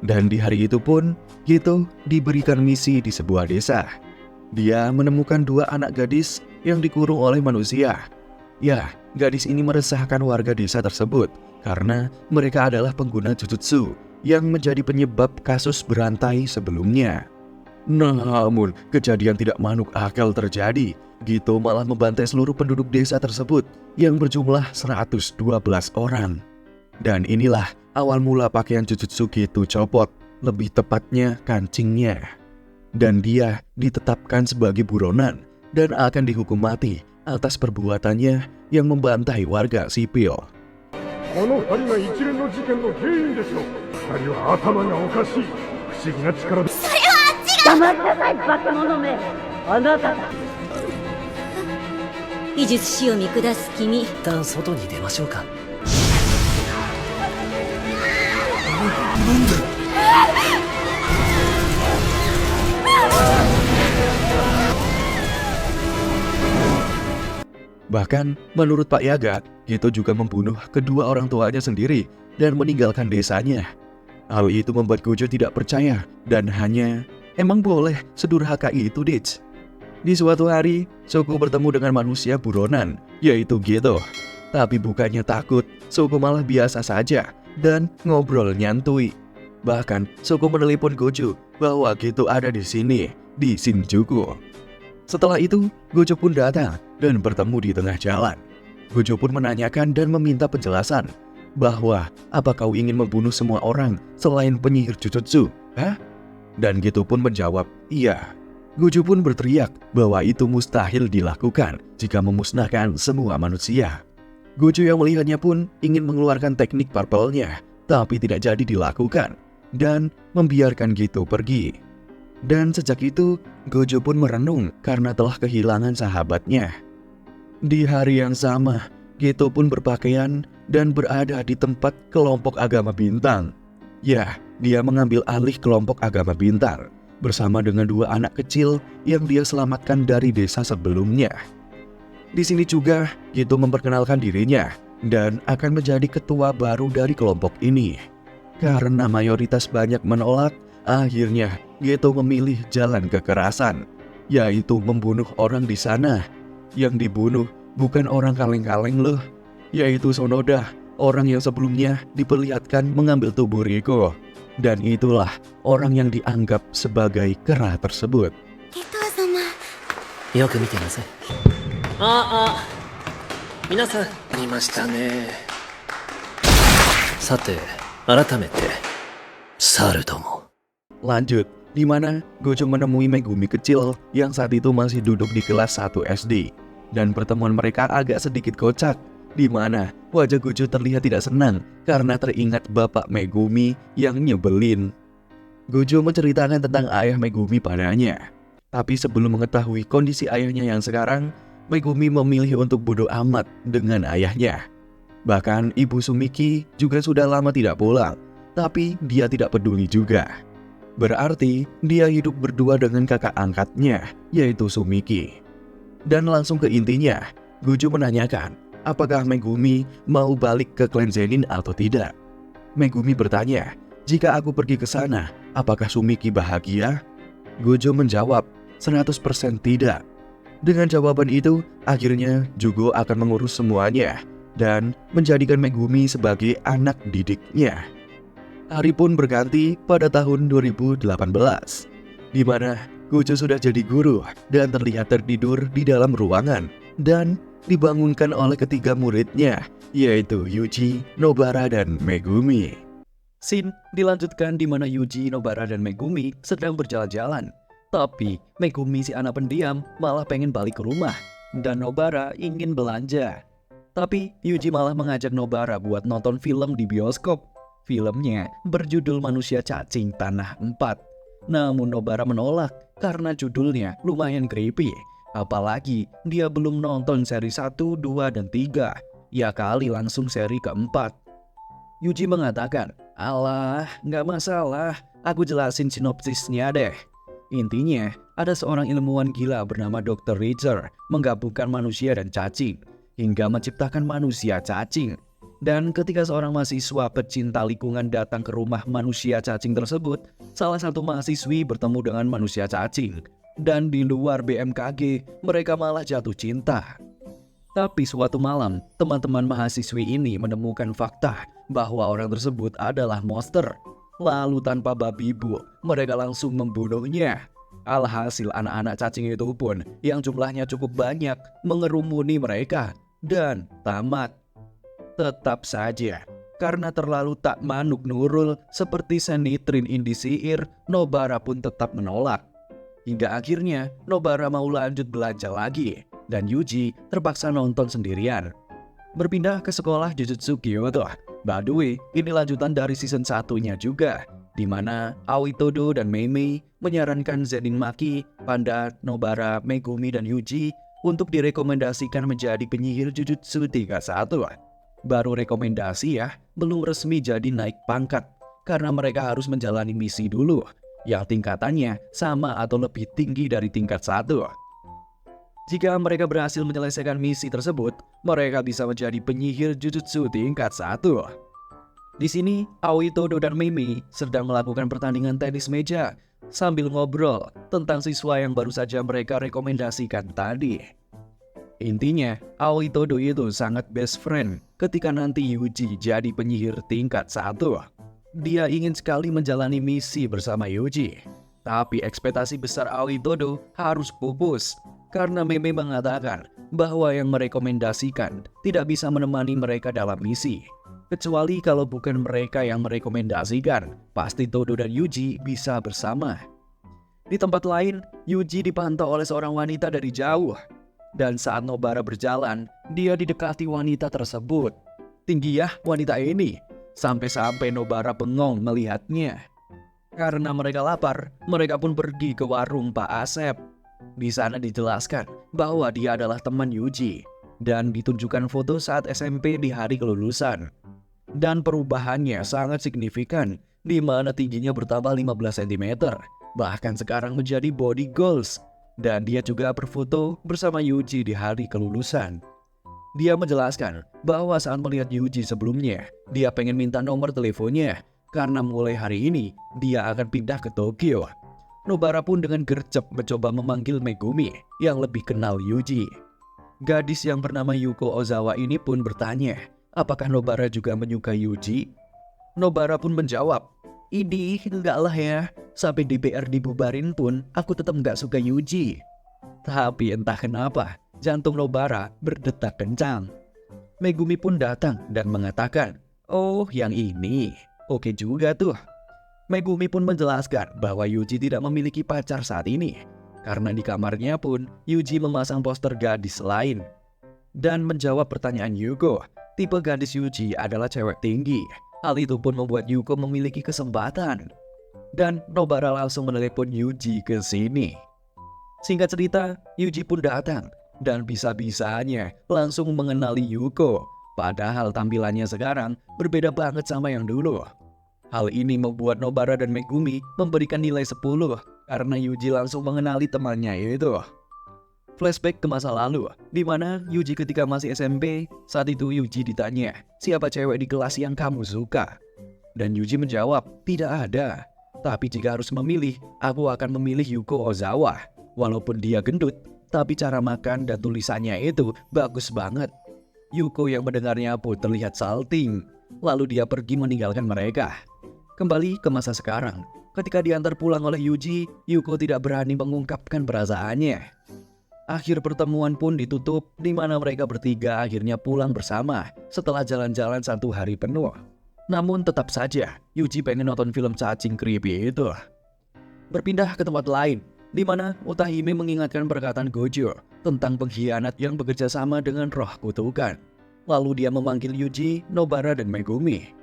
Dan di hari itu pun Geto diberikan misi di sebuah desa. Dia menemukan 2 anak gadis yang dikurung oleh manusia. Ya, gadis ini meresahkan warga desa tersebut karena mereka adalah pengguna jujutsu yang menjadi penyebab kasus berantai sebelumnya. Namun, kejadian tidak manuk akal terjadi. Geto malah membantai seluruh penduduk desa tersebut yang berjumlah 112 orang. Dan inilah awal mula pakaian jujutsu Geto copot, lebih tepatnya kancingnya. Dan dia ditetapkan sebagai buronan dan akan dihukum mati atas perbuatannya yang membantai warga sipil. この2人が一連の事件の原因でしょう。2人は頭がおかしい。不思議な力で。黙ってなさい、バカ者め。あなただ。医術師を見下す君、一旦外に出ましょうか。 Bahkan menurut Pak Yaga, Geto juga membunuh kedua orang tuanya sendiri dan meninggalkan desanya. Hal itu membuat Gojo tidak percaya dan hanya, emang boleh sedurhaka itu, Dich? Di suatu hari, Shoko bertemu dengan manusia buronan, yaitu Geto. Tapi bukannya takut, Shoko malah biasa saja dan ngobrol nyantui. Bahkan Shoko menelepon Gojo bahwa Geto ada di sini, di Shinjuku. Setelah itu, Gojo pun datang dan bertemu di tengah jalan. Gojo pun menanyakan dan meminta penjelasan bahwa apa kau ingin membunuh semua orang selain penyihir jujutsu? Hah? Dan Geto pun menjawab, iya. Gojo pun berteriak bahwa itu mustahil dilakukan jika memusnahkan semua manusia. Gojo yang melihatnya pun ingin mengeluarkan teknik purple-nya, tapi tidak jadi dilakukan dan membiarkan Geto pergi. Dan sejak itu, Gojo pun merenung karena telah kehilangan sahabatnya. Di hari yang sama, Geto pun berpakaian dan berada di tempat kelompok agama bintang. Ya, dia mengambil alih kelompok agama bintang bersama dengan 2 anak kecil yang dia selamatkan dari desa sebelumnya. Di sini juga, Geto memperkenalkan dirinya dan akan menjadi ketua baru dari kelompok ini. Karena mayoritas banyak menolak, akhirnya Geto memilih jalan kekerasan, yaitu membunuh orang di sana. Yang dibunuh bukan orang kaleng-kaleng loh, yaitu Sonoda, orang yang sebelumnya diperlihatkan mengambil tubuh Riko. Dan itulah orang yang dianggap sebagai kera tersebut. よく見てなさい。あ、皆さん見ましたね。さて、改めて猿ども。 Lanjut, di mana Gojo menemui Megumi kecil yang saat itu masih duduk di kelas 1 SD. Dan pertemuan mereka agak sedikit kocak, di mana wajah Gojo terlihat tidak senang karena teringat bapak Megumi yang nyebelin. Gojo menceritakan tentang ayah Megumi padanya. Tapi sebelum mengetahui kondisi ayahnya yang sekarang, Megumi memilih untuk bodoh amat dengan ayahnya. Bahkan ibu Sumiki juga sudah lama tidak pulang, tapi dia tidak peduli juga. Berarti dia hidup berdua dengan kakak angkatnya, yaitu Sumiki. Dan langsung ke intinya, Gojo menanyakan apakah Megumi mau balik ke klan Zenin atau tidak. Megumi bertanya, jika aku pergi ke sana, apakah Sumiki bahagia? Gojo menjawab, 100% tidak. Dengan jawaban itu, akhirnya Jugo akan mengurus semuanya dan menjadikan Megumi sebagai anak didiknya. Hari pun berganti pada tahun 2018, di mana Gojo sudah jadi guru dan terlihat tertidur di dalam ruangan dan dibangunkan oleh ketiga muridnya, yaitu Yuji, Nobara, dan Megumi. Scene dilanjutkan di mana Yuji, Nobara, dan Megumi sedang berjalan-jalan. Tapi Megumi si anak pendiam malah pengen balik ke rumah dan Nobara ingin belanja. Tapi Yuji malah mengajak Nobara buat nonton film di bioskop. Filmnya berjudul Manusia Cacing Tanah 4. Namun Nobara menolak karena judulnya lumayan creepy. Apalagi dia belum nonton seri 1, 2, dan 3. Ya kali langsung seri keempat. Yuji mengatakan, "Alah, nggak masalah, aku jelasin sinopsisnya deh." Intinya, ada seorang ilmuwan gila bernama Dr. Richter menggabungkan manusia dan cacing hingga menciptakan manusia cacing. Dan ketika seorang mahasiswa pecinta lingkungan datang ke rumah manusia cacing tersebut, salah satu mahasiswi bertemu dengan manusia cacing. Dan di luar BMKG, mereka malah jatuh cinta. Tapi suatu malam, teman-teman mahasiswi ini menemukan fakta bahwa orang tersebut adalah monster. Lalu tanpa babi bu, mereka langsung membunuhnya. Alhasil anak-anak cacing itu pun yang jumlahnya cukup banyak mengerumuni mereka dan tamat. Tetap saja, karena terlalu tak manuk nurul seperti Senitrin Indisiir, Nobara pun tetap menolak. Hingga akhirnya Nobara mau lanjut belajar lagi dan Yuji terpaksa nonton sendirian. Berpindah ke sekolah Jujutsu Kyoto. By the way, ini lanjutan dari season 1-nya juga, di mana Aoi Todo dan Meimei menyarankan Zenin Maki, Panda, Nobara, Megumi, dan Yuji untuk direkomendasikan menjadi penyihir Jujutsu 31. Baru rekomendasi ya, belum resmi jadi naik pangkat, karena mereka harus menjalani misi dulu, yang tingkatannya sama atau lebih tinggi dari tingkat 1. Jika mereka berhasil menyelesaikan misi tersebut, mereka bisa menjadi penyihir Jujutsu tingkat 1. Di sini, Aoi Todo dan Meimei sedang melakukan pertandingan tenis meja sambil ngobrol tentang siswa yang baru saja mereka rekomendasikan tadi. Intinya, Aoi Todo itu sangat best friend ketika nanti Yuji jadi penyihir tingkat 1. Dia ingin sekali menjalani misi bersama Yuji. Tapi ekspektasi besar Aoi Todo harus pupus karena Meimei mengatakan bahwa yang merekomendasikan tidak bisa menemani mereka dalam misi. Kecuali kalau bukan mereka yang merekomendasikan, pasti Todo dan Yuji bisa bersama. Di tempat lain, Yuji dipantau oleh seorang wanita dari jauh. Dan saat Nobara berjalan, dia didekati wanita tersebut. Tinggi ya wanita ini, sampai-sampai Nobara bengong melihatnya. Karena mereka lapar, mereka pun pergi ke warung Pak Asep. Di sana dijelaskan bahwa dia adalah teman Yuji dan ditunjukkan foto saat SMP di hari kelulusan. Dan perubahannya sangat signifikan, di mana tingginya bertambah 15 cm, bahkan sekarang menjadi body goals. Dan dia juga berfoto bersama Yuji di hari kelulusan. Dia menjelaskan bahwa saat melihat Yuji sebelumnya, dia pengen minta nomor teleponnya karena mulai hari ini dia akan pindah ke Tokyo. Nobara pun dengan gercep mencoba memanggil Megumi yang lebih kenal Yuji. Gadis yang bernama Yuko Ozawa ini pun bertanya, apakah Nobara juga menyukai Yuji? Nobara pun menjawab, "Idih, enggak lah ya. Sampai DPR dibubarin pun aku tetap enggak suka Yuji." Tapi entah kenapa, jantung Nobara berdetak kencang. Megumi pun datang dan mengatakan, "Oh, yang ini. Oke juga tuh." Megumi pun menjelaskan bahwa Yuji tidak memiliki pacar saat ini, karena di kamarnya pun Yuji memasang poster gadis lain. Dan menjawab pertanyaan Yuko, tipe gadis Yuji adalah cewek tinggi. Hal itu pun membuat Yuko memiliki kesempatan. Dan Nobara langsung menelepon Yuji ke sini. Singkat cerita, Yuji pun datang dan bisa-bisanya langsung mengenali Yuko. Padahal tampilannya sekarang berbeda banget sama yang dulu. Hal ini membuat Nobara dan Megumi memberikan nilai 10 karena Yuji langsung mengenali temannya itu. Flashback ke masa lalu, di mana Yuji ketika masih SMP, saat itu Yuji ditanya, siapa cewek di kelas yang kamu suka? Dan Yuji menjawab, tidak ada. Tapi jika harus memilih, aku akan memilih Yuko Ozawa. Walaupun dia gendut, tapi cara makan dan tulisannya itu bagus banget. Yuko yang mendengarnya pun terlihat salting. Lalu dia pergi meninggalkan mereka. Kembali ke masa sekarang, ketika diantar pulang oleh Yuji, Yuko tidak berani mengungkapkan perasaannya. Akhir pertemuan pun ditutup, di mana mereka bertiga akhirnya pulang bersama setelah jalan-jalan 1 hari penuh. Namun tetap saja, Yuji pengen nonton film cacing creepy itu. Berpindah ke tempat lain, di mana Utahime mengingatkan perkataan Gojo tentang pengkhianat yang bekerja sama dengan roh kutukan. Lalu dia memanggil Yuji, Nobara, dan Megumi.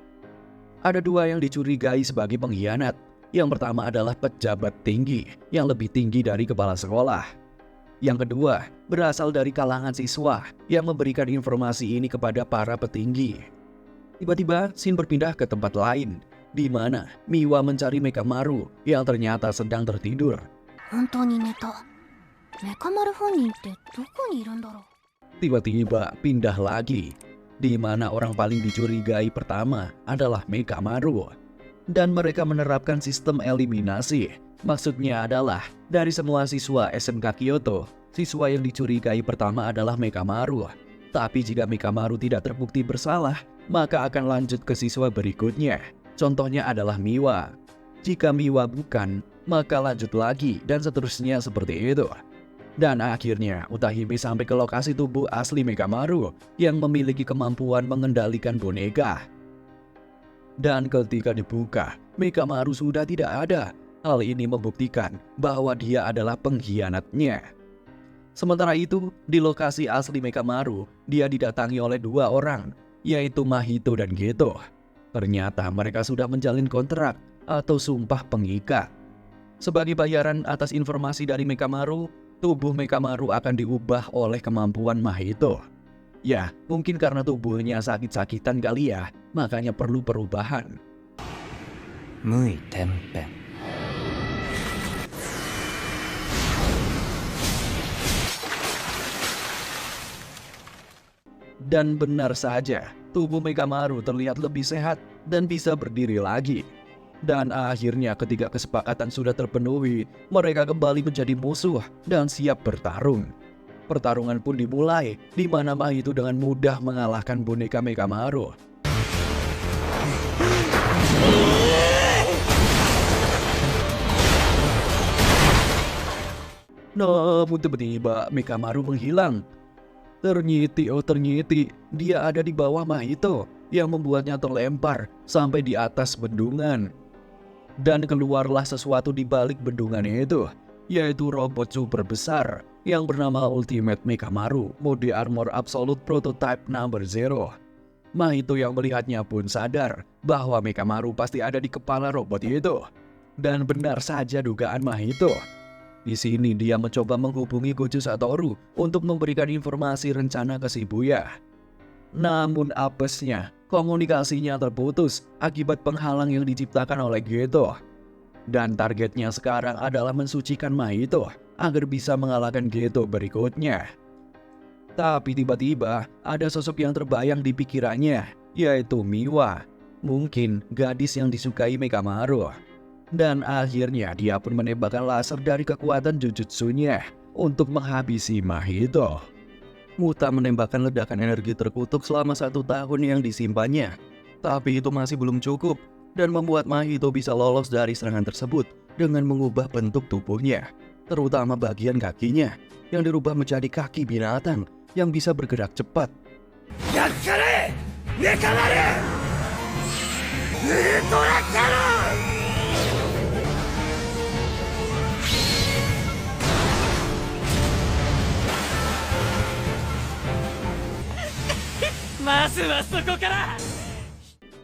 Ada dua yang dicurigai sebagai pengkhianat. Yang pertama adalah pejabat tinggi yang lebih tinggi dari kepala sekolah. Yang kedua berasal dari kalangan siswa yang memberikan informasi ini kepada para petinggi. Tiba-tiba scene berpindah ke tempat lain, di mana Miwa mencari Mekamaru yang ternyata sedang tertidur. 本当に寝た。メカ丸本人ってどこにいるんだろう。 Tiba-tiba pindah lagi, di mana orang paling dicurigai pertama adalah Mekamaru. Dan mereka menerapkan sistem eliminasi. Maksudnya adalah dari semua siswa SMK Kyoto, siswa yang dicurigai pertama adalah Mekamaru. Tapi jika Mekamaru tidak terbukti bersalah, maka akan lanjut ke siswa berikutnya. Contohnya adalah Miwa. Jika Miwa bukan, maka lanjut lagi dan seterusnya seperti itu. Dan akhirnya Utahime sampai ke lokasi tubuh asli Mekamaru yang memiliki kemampuan mengendalikan boneka. Dan ketika dibuka, Mekamaru sudah tidak ada. Hal ini membuktikan bahwa dia adalah pengkhianatnya. Sementara itu, di lokasi asli Mekamaru, dia didatangi oleh dua orang, yaitu Mahito dan Geto. Ternyata mereka sudah menjalin kontrak atau sumpah pengikat. Sebagai bayaran atas informasi dari Mekamaru, tubuh Mekamaru akan diubah oleh kemampuan Mahito. Ya, mungkin karena tubuhnya sakit-sakitan kali ya, makanya perlu perubahan. Mui tempen. Dan benar saja, tubuh Mekamaru terlihat lebih sehat dan bisa berdiri lagi. Dan akhirnya ketika kesepakatan sudah terpenuhi, mereka kembali menjadi musuh dan siap bertarung. Pertarungan pun dimulai, di mana Mahito dengan mudah mengalahkan boneka Mekamaru. Namun tiba-tiba Mekamaru menghilang. Ternyiti, dia ada di bawah Mahito yang membuatnya terlempar sampai di atas bendungan. Dan keluarlah sesuatu di balik bendungan itu, yaitu robot super besar yang bernama Ultimate Mekamaru Mode Armor Absolute Prototype Number 0. Mahito yang melihatnya pun sadar bahwa Mekamaru pasti ada di kepala robot itu. Dan benar saja dugaan Mahito. Di sini dia mencoba menghubungi Gojo Satoru untuk memberikan informasi rencana ke Shibuya. Namun apesnya, komunikasinya terputus akibat penghalang yang diciptakan oleh Geto. Dan targetnya sekarang adalah mensucikan Mahito agar bisa mengalahkan Geto berikutnya. Tapi tiba-tiba ada sosok yang terbayang di pikirannya, yaitu Miwa. Mungkin gadis yang disukai Mekamaru. Dan akhirnya dia pun menembakkan laser dari kekuatan jujutsunya untuk menghabisi Mahito. Muta menembakkan ledakan energi terkutuk selama 1 tahun yang disimpannya. Tapi itu masih belum cukup dan membuat Mahito bisa lolos dari serangan tersebut dengan mengubah bentuk tubuhnya, terutama bagian kakinya yang dirubah menjadi kaki binatang yang bisa bergerak cepat. Yakare! Mekamaru! Torakara!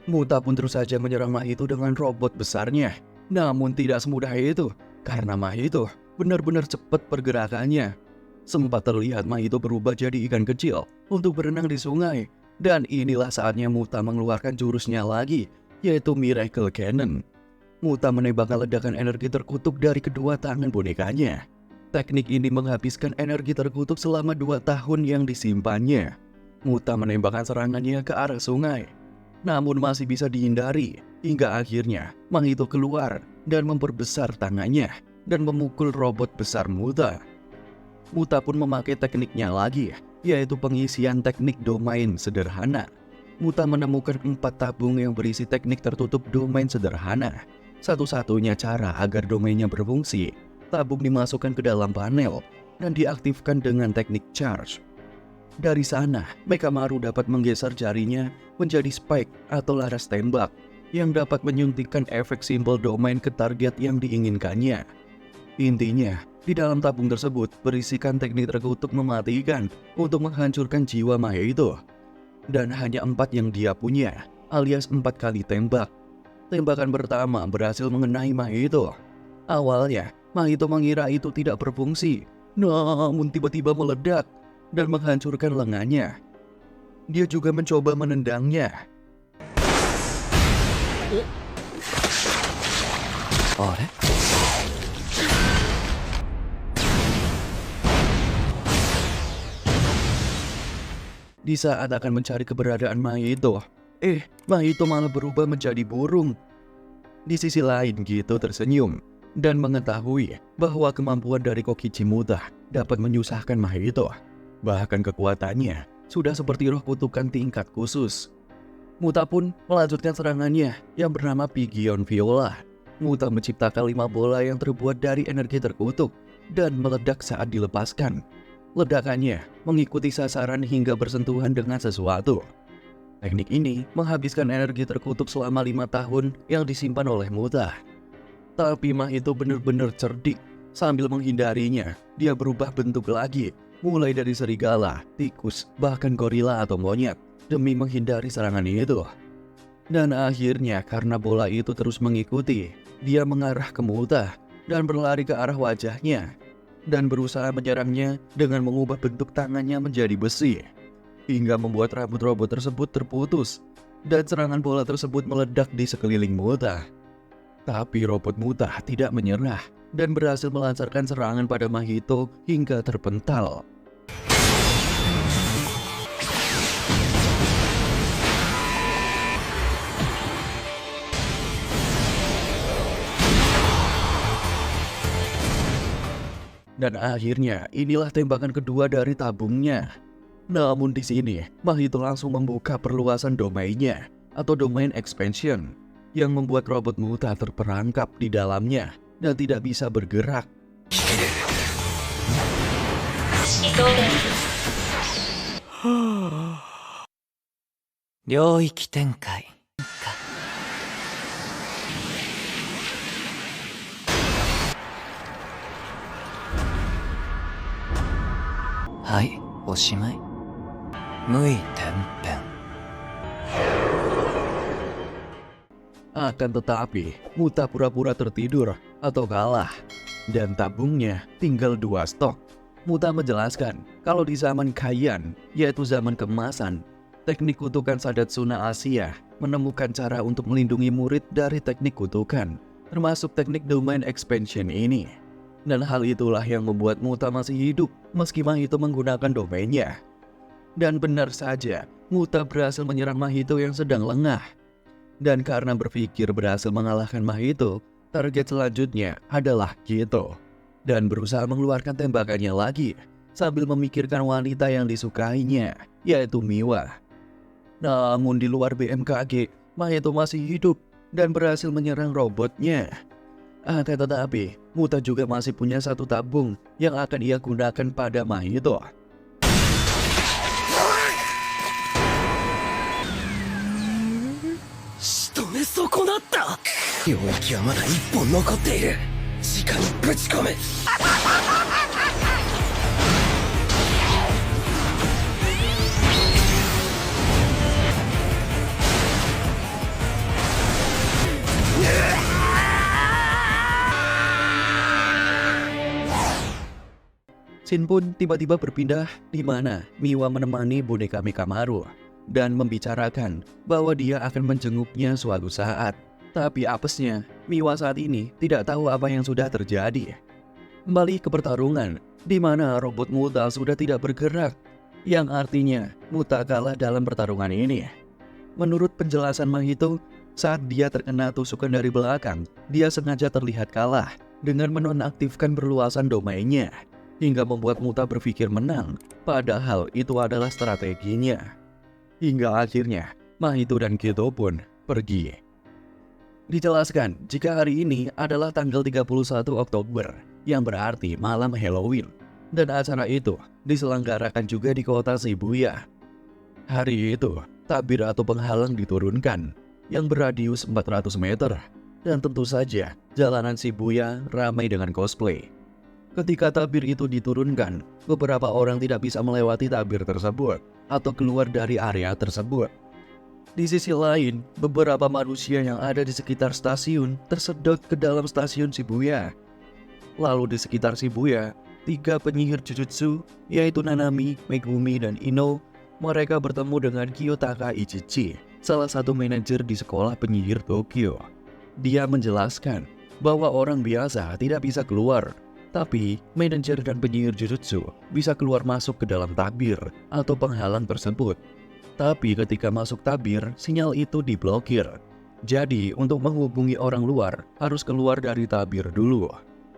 Muta pun terus saja menyerang Mahito dengan robot besarnya. Namun tidak semudah itu, karena Mahito benar-benar cepat pergerakannya. Sempat terlihat Mahito berubah jadi ikan kecil untuk berenang di sungai. Dan inilah saatnya Muta mengeluarkan jurusnya lagi, yaitu Miracle Cannon. Muta menembakkan ledakan energi terkutuk dari kedua tangan bonekanya. Teknik ini menghabiskan energi terkutuk selama 2 tahun yang disimpannya. Muta menembakkan serangannya ke arah sungai, namun masih bisa dihindari hingga akhirnya Mahito keluar dan memperbesar tangannya dan memukul robot besar Muta. Muta pun memakai tekniknya lagi, yaitu pengisian teknik domain sederhana. Muta menemukan 4 tabung yang berisi teknik tertutup domain sederhana. Satu-satunya cara agar domainnya berfungsi, tabung dimasukkan ke dalam panel dan diaktifkan dengan teknik charge. Dari sana, Mekamaru dapat menggeser jarinya menjadi spike atau laras tembak yang dapat menyuntikkan efek simbol domain ke target yang diinginkannya. Intinya, di dalam tabung tersebut berisikan teknik terkutuk mematikan untuk menghancurkan jiwa Mahito. dan hanya 4 yang dia punya, alias 4 kali tembak. Tembakan pertama berhasil mengenai Mahito. Awalnya, Mahito mengira itu tidak berfungsi, namun tiba-tiba meledak dan menghancurkan lengannya. Dia juga mencoba menendangnya. Di saat akan mencari keberadaan Mahito, Mahito malah berubah menjadi burung. Di sisi lain, Gito tersenyum dan mengetahui bahwa kemampuan dari Kokichi Muta dapat menyusahkan Mahito. Bahkan kekuatannya sudah seperti roh kutukan tingkat khusus. Muta pun melanjutkan serangannya yang bernama Pigion Viola. Muta menciptakan 5 bola yang terbuat dari energi terkutuk dan meledak saat dilepaskan. Ledakannya mengikuti sasaran hingga bersentuhan dengan sesuatu. Teknik ini menghabiskan energi terkutuk selama 5 tahun yang disimpan oleh Muta. Tapi Mahito benar-benar cerdik. Sambil menghindarinya, dia berubah bentuk lagi, mulai dari serigala, tikus, bahkan gorila atau monyet, demi menghindari serangan itu. Dan akhirnya karena bola itu terus mengikuti, dia mengarah ke Muta dan berlari ke arah wajahnya, dan berusaha menyerangnya dengan mengubah bentuk tangannya menjadi besi, hingga membuat rambut robot tersebut terputus, dan serangan bola tersebut meledak di sekeliling Muta. Tapi robot Muta tidak menyerah, dan berhasil melancarkan serangan pada Mahito hingga terpental. Dan akhirnya inilah tembakan kedua dari tabungnya. Namun di sini Mahito langsung membuka perluasan domainnya atau domain expansion yang membuat robot Muta terperangkap di dalamnya dan tidak bisa bergerak. 領域展開はい、おしまい。無意転変。Akan tetapi, Muta pura-pura tertidur atau kalah, dan tabungnya tinggal 2 stok. Muta menjelaskan kalau di zaman Kaiyan, yaitu zaman keemasan, teknik kutukan Sadatsuna Asia menemukan cara untuk melindungi murid dari teknik kutukan, termasuk teknik domain expansion ini. Dan hal itulah yang membuat Muta masih hidup meski Mahito menggunakan domainnya. Dan benar saja, Muta berhasil menyerang Mahito yang sedang lengah. Dan karena berpikir berhasil mengalahkan Mahito, target selanjutnya adalah Gito. Dan berusaha mengeluarkan tembakannya lagi, sambil memikirkan wanita yang disukainya, yaitu Miwa. Namun di luar BMKG, Mahito masih hidup dan berhasil menyerang robotnya. Akan tetapi, Muta juga masih punya 1 tabung yang akan ia gunakan pada Mahito. Shin pun tiba-tiba berpindah di mana Miwa menemani boneka Mikamaru dan membicarakan bahwa dia akan menjenguknya suatu saat. Tapi apesnya, Miwa saat ini tidak tahu apa yang sudah terjadi. Kembali ke pertarungan, di mana robot Muta sudah tidak bergerak, yang artinya Muta kalah dalam pertarungan ini. Menurut penjelasan Mahito, saat dia terkena tusukan dari belakang, dia sengaja terlihat kalah dengan menonaktifkan perluasan domainnya, hingga membuat Muta berpikir menang, padahal itu adalah strateginya. Hingga akhirnya, Mahito dan Gito pun pergi. Dijelaskan jika hari ini adalah tanggal 31 Oktober, yang berarti malam Halloween, dan acara itu diselenggarakan juga di kota Shibuya. Hari itu, tabir atau penghalang diturunkan, yang berradius 400 meter, dan tentu saja jalanan Shibuya ramai dengan cosplay. Ketika tabir itu diturunkan, beberapa orang tidak bisa melewati tabir tersebut atau keluar dari area tersebut. Di sisi lain, beberapa manusia yang ada di sekitar stasiun tersedot ke dalam stasiun Shibuya. Lalu di sekitar Shibuya, 3 penyihir Jujutsu, yaitu Nanami, Megumi, dan Ino, mereka bertemu dengan Kiyotaka Ichichi, salah satu manajer di sekolah penyihir Tokyo. Dia menjelaskan bahwa orang biasa tidak bisa keluar, tapi manajer dan penyihir Jujutsu bisa keluar masuk ke dalam tabir atau penghalang tersebut. Tapi ketika masuk tabir, sinyal itu diblokir. Jadi untuk menghubungi orang luar harus keluar dari tabir dulu.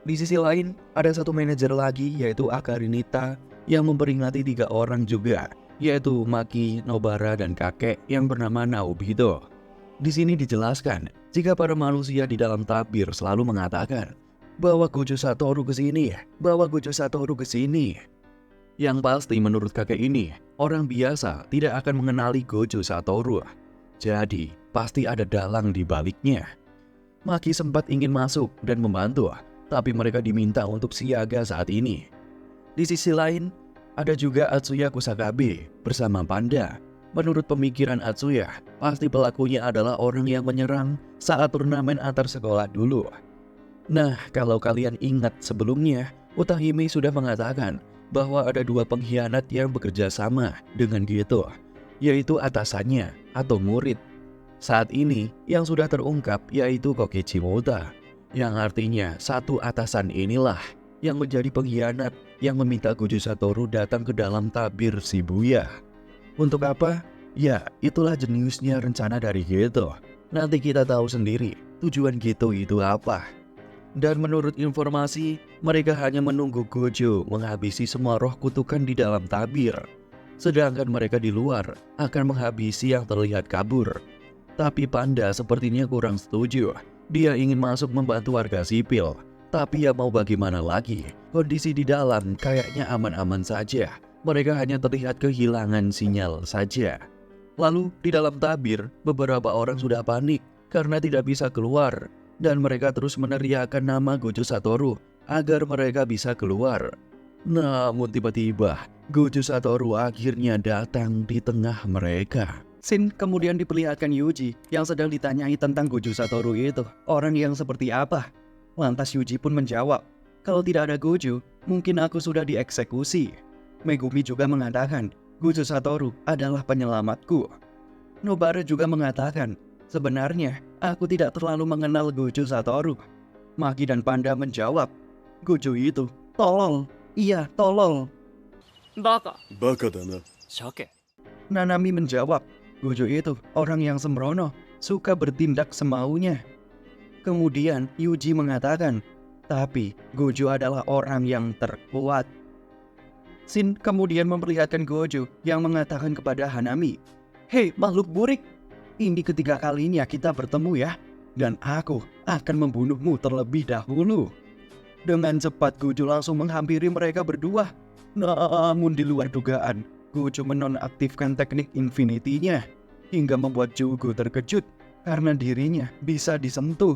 Di sisi lain, ada satu manajer lagi yaitu Akarinita yang memperingati 3 orang juga, yaitu Maki, Nobara, dan kakek yang bernama Naobito. Di sini dijelaskan, jika para manusia di dalam tabir selalu mengatakan, "Bawa Gojo Satoru ke sini, bawa Gojo Satoru ke sini." Yang pasti menurut kakek ini, orang biasa tidak akan mengenali Gojo Satoru. Jadi, pasti ada dalang di baliknya. Maki sempat ingin masuk dan membantu, tapi mereka diminta untuk siaga saat ini. Di sisi lain, ada juga Atsuya Kusakabe bersama Panda. Menurut pemikiran Atsuya, pasti pelakunya adalah orang yang menyerang saat turnamen antar sekolah dulu. Nah, kalau kalian ingat sebelumnya, Utahime sudah mengatakan bahwa ada 2 pengkhianat yang bekerja sama dengan Geto, yaitu atasannya atau murid. Saat ini, yang sudah terungkap yaitu Kokichi Mota, yang artinya satu atasan inilah yang menjadi pengkhianat yang meminta Gojo Satoru datang ke dalam tabir Shibuya. Untuk apa? Ya, itulah jeniusnya rencana dari Geto. Nanti kita tahu sendiri tujuan Geto itu apa. Dan menurut informasi, mereka hanya menunggu Gojo menghabisi semua roh kutukan di dalam tabir. Sedangkan mereka di luar akan menghabisi yang terlihat kabur. Tapi Panda sepertinya kurang setuju. Dia ingin masuk membantu warga sipil. Tapi ya mau bagaimana lagi, kondisi di dalam kayaknya aman-aman saja. Mereka hanya terlihat kehilangan sinyal saja. Lalu di dalam tabir, beberapa orang sudah panik karena tidak bisa keluar. Dan mereka terus meneriakkan nama Gojo Satoru agar mereka bisa keluar. Namun tiba-tiba, Gojo Satoru akhirnya datang di tengah mereka. Scene kemudian diperlihatkan Yuji yang sedang ditanyai tentang Gojo Satoru itu, orang yang seperti apa. Lantas Yuji pun menjawab, "Kalau tidak ada Gojo, mungkin aku sudah dieksekusi." Megumi juga mengatakan, "Gojo Satoru adalah penyelamatku." Nobara juga mengatakan, "Sebenarnya, aku tidak terlalu mengenal Gojo Satoru." Maki dan Panda menjawab, "Gojo itu tolol, iya tolol." バカ バカだな。 鮭 Nanami menjawab, "Gojo itu orang yang sembrono, suka bertindak semaunya." Kemudian Yuji mengatakan, "Tapi Gojo adalah orang yang terkuat." Shin kemudian memperlihatkan Gojo yang mengatakan kepada Hanami, "Hei makhluk burik, ini ketiga kalinya kita bertemu ya, dan aku akan membunuhmu terlebih dahulu." Dengan cepat Gojo langsung menghampiri mereka berdua. Namun di luar dugaan, Gojo menonaktifkan teknik Infinity-nya hingga membuat Jugo terkejut karena dirinya bisa disentuh.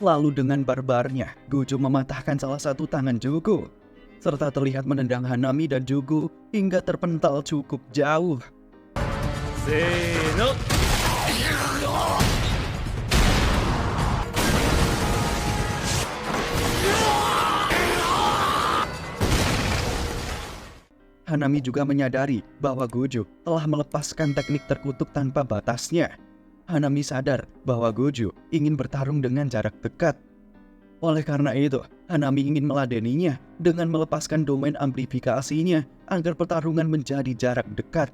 Lalu dengan barbarnya, Gojo mematahkan salah satu tangan Jugo, serta terlihat menendang Hanami dan Jugo hingga terpental cukup jauh. せーの Hanami juga menyadari bahwa Gojo telah melepaskan teknik terkutuk tanpa batasnya. Hanami sadar bahwa Gojo ingin bertarung dengan jarak dekat. Oleh karena itu, Hanami ingin meladeninya dengan melepaskan domain amplifikasinya agar pertarungan menjadi jarak dekat.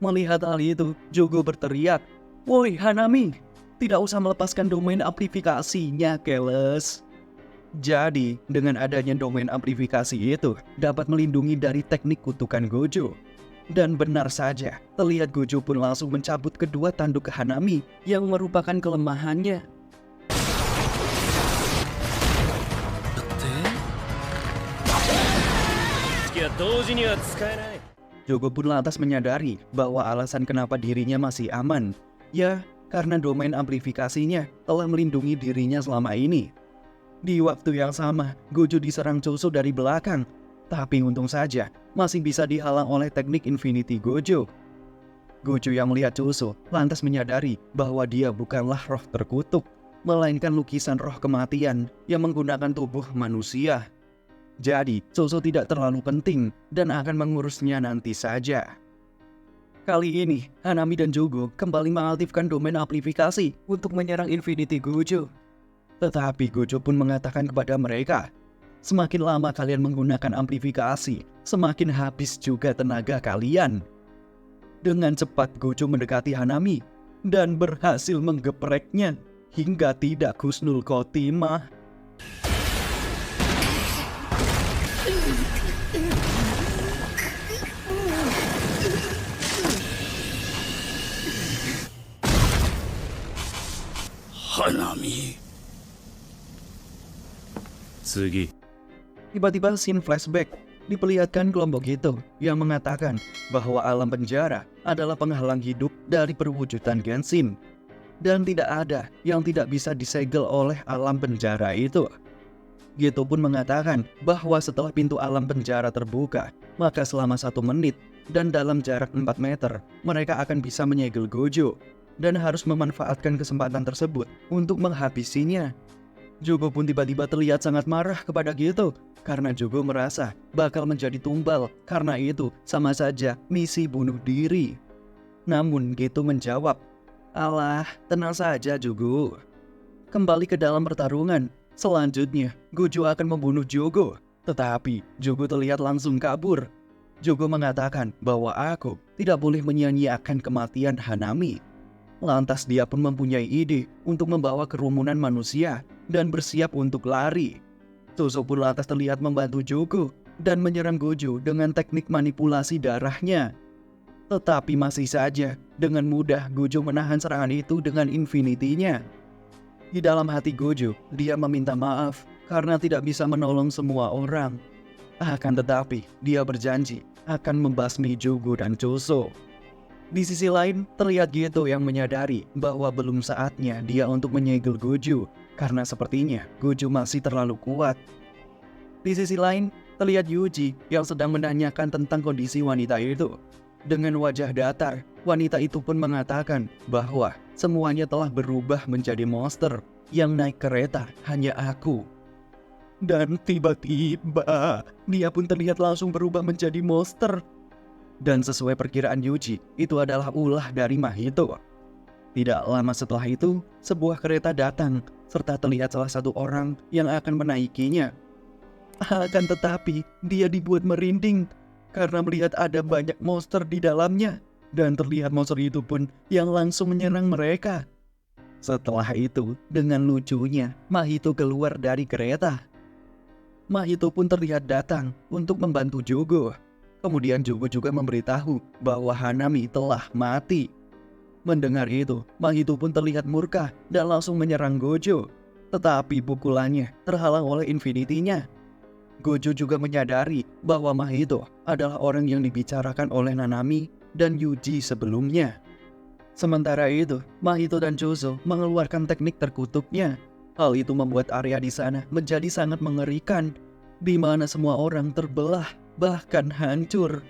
Melihat hal itu, Jugo berteriak, "Woi Hanami, tidak usah melepaskan domain amplifikasinya, keles." Jadi, dengan adanya domain amplifikasi itu dapat melindungi dari teknik kutukan Gojo. Dan benar saja, terlihat Gojo pun langsung mencabut kedua tanduk Hanami yang merupakan kelemahannya. Jugo pun lantas menyadari bahwa alasan kenapa dirinya masih aman, ya karena domain amplifikasinya telah melindungi dirinya selama ini. Di waktu yang sama, Gojo diserang Choso dari belakang. Tapi untung saja, masih bisa dihalang oleh teknik Infinity Gojo. Gojo yang melihat Choso lantas menyadari bahwa dia bukanlah roh terkutuk, melainkan lukisan roh kematian yang menggunakan tubuh manusia. Jadi, Choso tidak terlalu penting dan akan mengurusnya nanti saja. Kali ini, Hanami dan Jogo kembali mengaktifkan domain amplifikasi untuk menyerang Infinity Gojo. Tetapi Gojo pun mengatakan kepada mereka, semakin lama kalian menggunakan amplifikasi, semakin habis juga tenaga kalian. Dengan cepat Gojo mendekati Hanami dan berhasil menggepreknya hingga tidak husnul khotimah. Hanami. Tsugi. Tiba-tiba scene flashback diperlihatkan kelompok itu yang mengatakan bahwa alam penjara adalah penghalang hidup dari perwujudan Genshin. Dan tidak ada yang tidak bisa disegel oleh alam penjara itu. Geto pun mengatakan bahwa setelah pintu alam penjara terbuka, maka selama 1 menit dan dalam jarak 4 meter, mereka akan bisa menyegel Gojo dan harus memanfaatkan kesempatan tersebut untuk menghabisinya. Jogo pun tiba-tiba terlihat sangat marah kepada Geto karena Jogo merasa bakal menjadi tumbal, karena itu sama saja misi bunuh diri. Namun Geto menjawab, "Alah, tenang saja Jogo. Kembali ke dalam pertarungan. Selanjutnya, Gojo akan membunuh Jogo." Tetapi Jogo terlihat langsung kabur. Jogo mengatakan bahwa aku tidak boleh menyia-nyiakan kematian Hanami. Lantas dia pun mempunyai ide untuk membawa kerumunan manusia dan bersiap untuk lari. Choso pun lantas terlihat membantu Jogo dan menyerang Gojo dengan teknik manipulasi darahnya. Tetapi masih saja, dengan mudah Gojo menahan serangan itu dengan infinity-nya. Di dalam hati Gojo, dia meminta maaf karena tidak bisa menolong semua orang. Akan tetapi, dia berjanji akan membasmi Jogo dan Choso. Di sisi lain, terlihat Geto yang menyadari bahwa belum saatnya dia untuk menyegel Gojo, karena sepertinya Gojo masih terlalu kuat. Di sisi lain, terlihat Yuji yang sedang menanyakan tentang kondisi wanita itu. Dengan wajah datar, wanita itu pun mengatakan bahwa semuanya telah berubah menjadi monster, yang naik kereta hanya aku. Dan tiba-tiba, dia pun terlihat langsung berubah menjadi monster. Dan sesuai perkiraan Yuji, itu adalah ulah dari Mahito. Tidak lama setelah itu, sebuah kereta datang, serta terlihat salah satu orang yang akan menaikinya. Akan tetapi, dia dibuat merinding, karena melihat ada banyak monster di dalamnya. Dan terlihat monster itu pun yang langsung menyerang mereka. Setelah itu, dengan lucunya, Mahito keluar dari kereta. Mahito pun terlihat datang untuk membantu Jogo. Kemudian Jogo juga memberitahu bahwa Hanami telah mati. Mendengar itu, Mahito pun terlihat murka dan langsung menyerang Gojo. Tetapi pukulannya terhalang oleh infinity-nya. Gojo juga menyadari bahwa Mahito adalah orang yang dibicarakan oleh Nanami dan Yuji sebelumnya. Sementara itu, Mahito dan Choso mengeluarkan teknik terkutuknya. Hal itu membuat area di sana menjadi sangat mengerikan, di mana semua orang terbelah, bahkan hancur.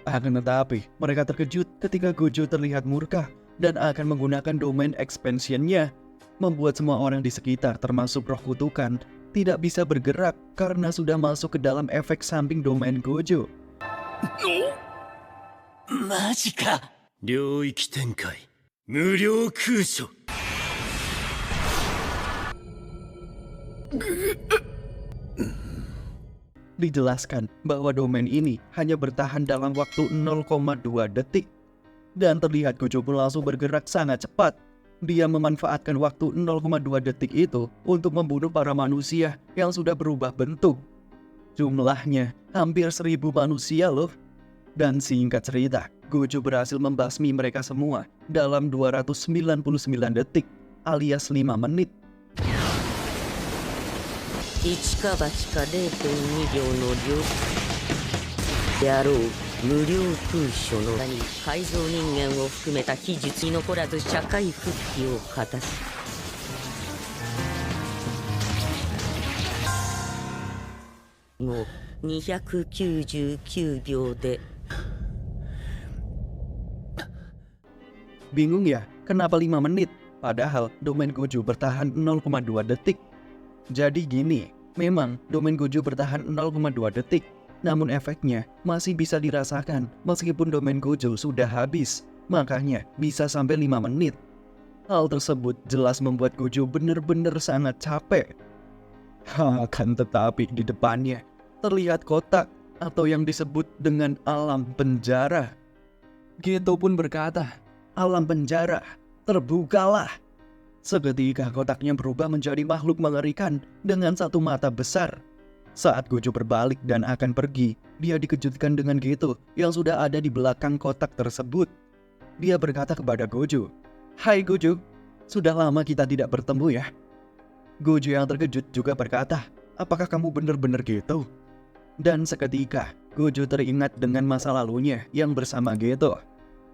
Akan tetapi, mereka terkejut ketika Gojo terlihat murka dan akan menggunakan domain expansion-nya, membuat semua orang di sekitar termasuk roh kutukan tidak bisa bergerak karena sudah masuk ke dalam efek samping domain Gojo. Majika. 領域展開無料空所。Dijelaskan bahwa domain ini hanya bertahan dalam waktu 0,2 detik. Dan terlihat Gojo pun langsung bergerak sangat cepat. Dia memanfaatkan waktu 0,2 detik itu untuk membunuh para manusia yang sudah berubah bentuk. Jumlahnya hampir 1000 manusia loh. Dan singkat cerita, Gojo berhasil membasmi mereka semua dalam 299 detik alias 5 menit. 一か八か0.2秒の量であろう無料空所の名に改造人間を含めた非術に残らず社会復帰を果たすもう299秒で Bingung ya, kenapa 5 menit? Padahal domain Gojo bertahan 0,2 detik. Jadi gini, memang domain Gojo bertahan 0,2 detik, namun efeknya masih bisa dirasakan meskipun domain Gojo sudah habis, makanya bisa sampai 5 menit. Hal tersebut jelas membuat Gojo benar-benar sangat capek. Akan tetapi di depannya terlihat kotak atau yang disebut dengan alam penjara. Geto pun berkata, "Alam penjara, terbukalah." Seketika kotaknya berubah menjadi makhluk mengerikan dengan satu mata besar. Saat Gojo berbalik dan akan pergi, dia dikejutkan dengan Geto yang sudah ada di belakang kotak tersebut. Dia berkata kepada Gojo, "Hai Gojo, sudah lama kita tidak bertemu ya." Gojo yang terkejut juga berkata, "Apakah kamu benar-benar Geto?" Dan seketika, Gojo teringat dengan masa lalunya yang bersama Geto.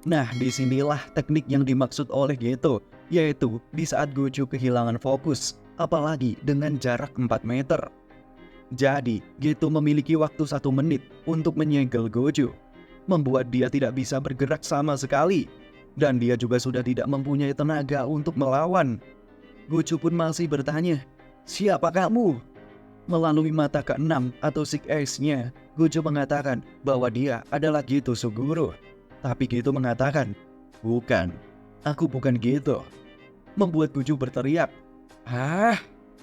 Nah, disinilah teknik yang dimaksud oleh Geto, yaitu di saat Gojo kehilangan fokus, apalagi dengan jarak 4 meter. Jadi, Geto memiliki waktu 1 menit untuk menyegel Gojo, membuat dia tidak bisa bergerak sama sekali, dan dia juga sudah tidak mempunyai tenaga untuk melawan. Gojo pun masih bertanya, "Siapa kamu?" Melalui mata ke-6 atau Six Eyes-nya, Gojo mengatakan bahwa dia adalah Geto Suguru. Tapi Geto mengatakan, "Bukan, aku bukan Geto." Membuat Gojo berteriak,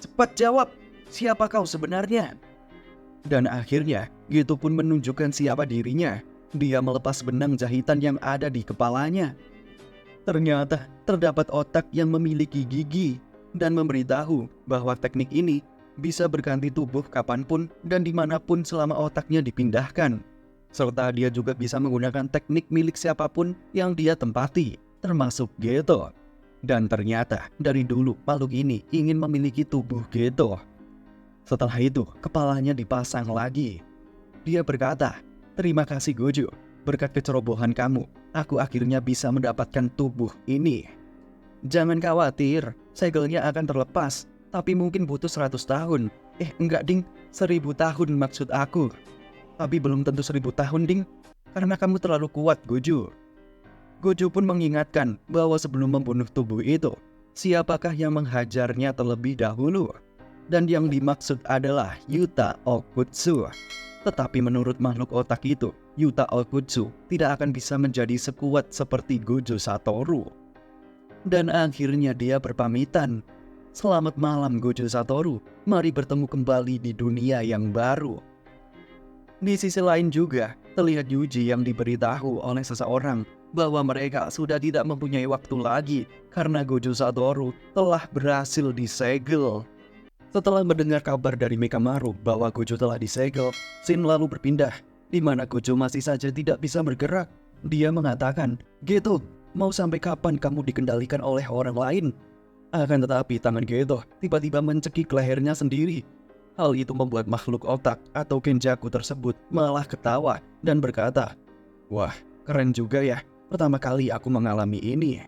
cepat jawab, siapa kau sebenarnya?" Dan akhirnya, Geto pun menunjukkan siapa dirinya. Dia melepas benang jahitan yang ada di kepalanya. Ternyata terdapat otak yang memiliki gigi dan memberitahu bahwa teknik ini bisa berganti tubuh kapanpun dan dimanapun selama otaknya dipindahkan. Serta dia juga bisa menggunakan teknik milik siapapun yang dia tempati, termasuk Geto. Dan ternyata dari dulu makhluk ini ingin memiliki tubuh Geto. Setelah itu, kepalanya dipasang lagi. Dia berkata, "Terima kasih Gojo, berkat kecerobohan kamu, aku akhirnya bisa mendapatkan tubuh ini. Jangan khawatir, segelnya akan terlepas, tapi mungkin butuh 100 tahun. Enggak ding, 1000 tahun maksud aku. Tapi belum tentu 1000 tahun ding, karena kamu terlalu kuat Gojo." Gojo pun mengingatkan bahwa sebelum membunuh tubuh itu, siapakah yang menghajarnya terlebih dahulu. Dan yang dimaksud adalah Yuta Okutsu. Tetapi menurut makhluk otak itu, Yuta Okutsu tidak akan bisa menjadi sekuat seperti Gojo Satoru. Dan akhirnya dia berpamitan. "Selamat malam Gojo Satoru, mari bertemu kembali di dunia yang baru." Di sisi lain juga, terlihat Yuji yang diberitahu oleh seseorang bahwa mereka sudah tidak mempunyai waktu lagi karena Gojo Satoru telah berhasil disegel. Setelah mendengar kabar dari Mekamaru bahwa Gojo telah disegel, Shin lalu berpindah, di mana Gojo masih saja tidak bisa bergerak. Dia mengatakan, "Geto, mau sampai kapan kamu dikendalikan oleh orang lain?" Akan tetapi tangan Geto tiba-tiba mencekik lehernya sendiri. Hal itu membuat makhluk otak atau Kenjaku tersebut malah ketawa dan berkata, "Wah, keren juga ya, pertama kali aku mengalami ini."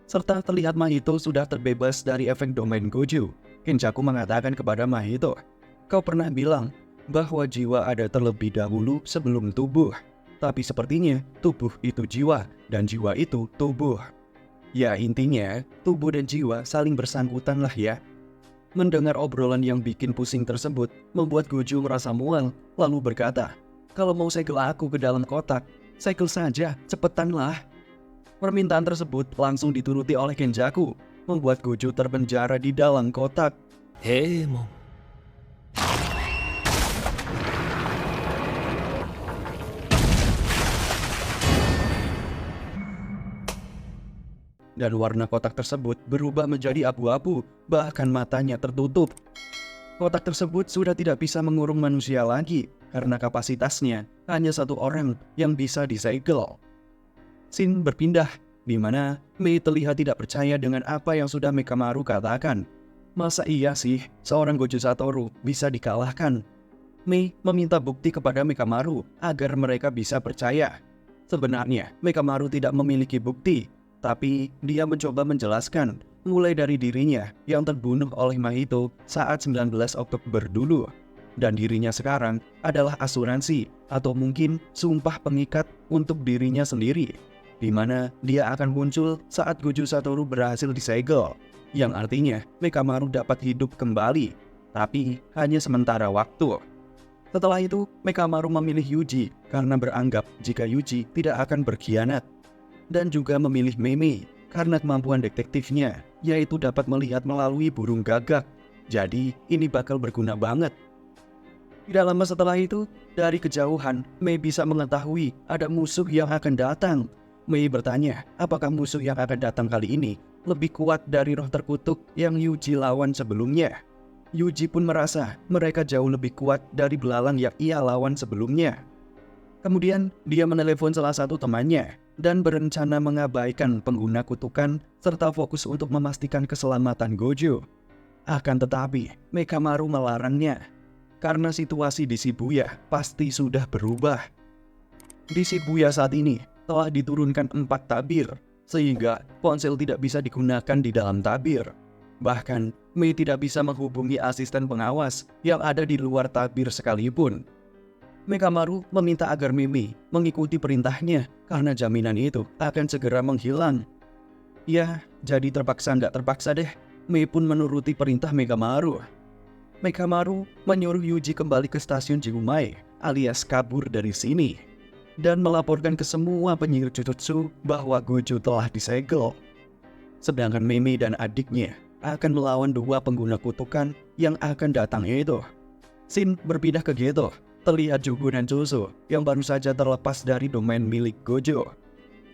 Serta terlihat Mahito sudah terbebas dari efek domain Gojo. Kenjaku mengatakan kepada Mahito, "Kau pernah bilang bahwa jiwa ada terlebih dahulu sebelum tubuh. Tapi sepertinya tubuh itu jiwa dan jiwa itu tubuh. Ya intinya, tubuh dan jiwa saling bersangkutan lah ya." Mendengar obrolan yang bikin pusing tersebut, membuat Gojo merasa mual, lalu berkata, "Kalau mau segel aku ke dalam kotak, segel saja, cepetanlah." Permintaan tersebut langsung dituruti oleh Kenjaku, membuat Gojo terpenjara di dalam kotak. Heimon. Dan warna kotak tersebut berubah menjadi abu-abu, bahkan matanya tertutup. Kotak tersebut sudah tidak bisa mengurung manusia lagi, karena kapasitasnya hanya 1 orang yang bisa disegel. Shin berpindah, di mana Mei terlihat tidak percaya dengan apa yang sudah Mekamaru katakan. Masa iya sih seorang Gojo Satoru bisa dikalahkan? Mei meminta bukti kepada Mekamaru agar mereka bisa percaya. Sebenarnya Mekamaru tidak memiliki bukti, tapi dia mencoba menjelaskan mulai dari dirinya yang terbunuh oleh Mahito saat 19 Oktober dulu. Dan dirinya sekarang adalah asuransi atau mungkin sumpah pengikat untuk dirinya sendiri, di mana dia akan muncul saat Gojo Satoru berhasil disegel, yang artinya Mekamaru dapat hidup kembali, tapi hanya sementara waktu. Setelah itu, Mekamaru memilih Yuji karena beranggap jika Yuji tidak akan berkhianat, dan juga memilih Mei karena kemampuan detektifnya, yaitu dapat melihat melalui burung gagak. Jadi ini bakal berguna banget. Tidak lama setelah itu, dari kejauhan, Mei bisa mengetahui ada musuh yang akan datang. Mei bertanya, apakah musuh yang akan datang kali ini lebih kuat dari roh terkutuk yang Yuji lawan sebelumnya. Yuji pun merasa mereka jauh lebih kuat dari belalang yang ia lawan sebelumnya. Kemudian, dia menelepon salah satu temannya dan berencana mengabaikan pengguna kutukan serta fokus untuk memastikan keselamatan Gojo. Akan tetapi, Mekamaru melarangnya. Karena situasi di Shibuya pasti sudah berubah. Di Shibuya saat ini telah diturunkan 4 tabir, sehingga ponsel tidak bisa digunakan di dalam tabir. Bahkan, Mei tidak bisa menghubungi asisten pengawas yang ada di luar tabir sekalipun. Mekamaru meminta agar Mei mengikuti perintahnya karena jaminan itu akan segera menghilang. Ya, jadi terpaksa nggak terpaksa deh, Mei pun menuruti perintah Mekamaru. Mekamaru menyuruh Yuji kembali ke stasiun Jigumai alias kabur dari sini dan melaporkan ke semua penyihir Jujutsu bahwa Gojo telah disegel. Sedangkan Mei dan adiknya akan melawan 2 pengguna kutukan yang akan datang itu. Shin berpindah ke Geto, terlihat Jugo dan Choso yang baru saja terlepas dari domain milik Gojo.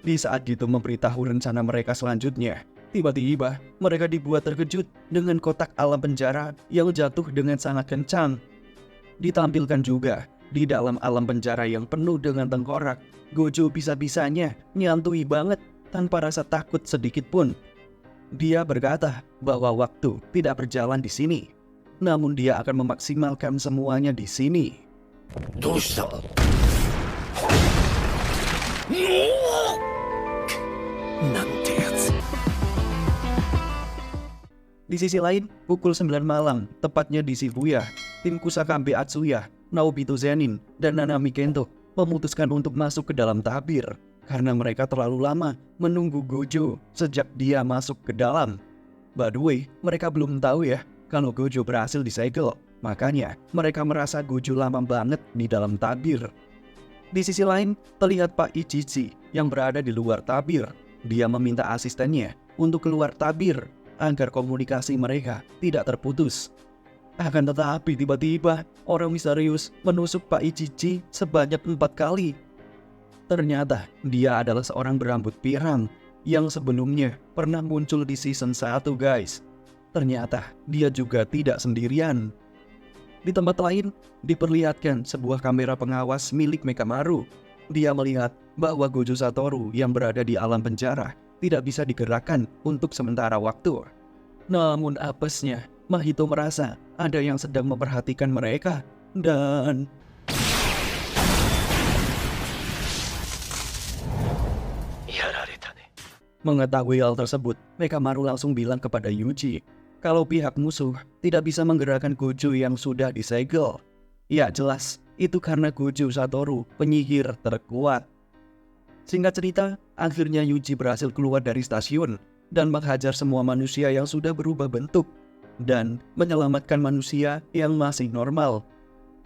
Di saat Geto memberitahu rencana mereka selanjutnya, tiba-tiba mereka dibuat terkejut dengan kotak alam penjara yang jatuh dengan sangat kencang. Ditampilkan juga di dalam alam penjara yang penuh dengan tengkorak, Gojo bisa-bisanya nyantui banget tanpa rasa takut sedikit pun. Dia berkata bahwa waktu tidak berjalan di sini, namun dia akan memaksimalkan semuanya di sini. Di sisi lain, pukul 9 malam, tepatnya di Shibuya, tim Kusakabe Atsuya, Naobito Zenin, dan Nanami Kento memutuskan untuk masuk ke dalam tabir karena mereka terlalu lama menunggu Gojo sejak dia masuk ke dalam. By the way, mereka belum tahu ya kalau Gojo berhasil disegel, makanya mereka merasa Gojo lama banget di dalam tabir. Di sisi lain, terlihat Pak Ichichi yang berada di luar tabir. Dia meminta asistennya untuk keluar tabir agar komunikasi mereka tidak terputus. Akan tetapi tiba-tiba orang misterius menusuk Pak Ichichi sebanyak 4 kali. Ternyata dia adalah seorang berambut pirang yang sebelumnya pernah muncul di season 1 guys. Ternyata dia juga tidak sendirian. Di tempat lain diperlihatkan sebuah kamera pengawas milik Mekamaru. Dia melihat bahwa Gojo Satoru yang berada di alam penjara tidak bisa digerakkan untuk sementara waktu. Namun apesnya, Mahito merasa ada yang sedang memperhatikan mereka dan... Mengetahui hal tersebut, Mekamaru langsung bilang kepada Yuji kalau pihak musuh tidak bisa menggerakkan Gojo yang sudah disegel. Ya jelas, itu karena Gojo Satoru penyihir terkuat. Singkat cerita, akhirnya Yuji berhasil keluar dari stasiun dan menghajar semua manusia yang sudah berubah bentuk dan menyelamatkan manusia yang masih normal.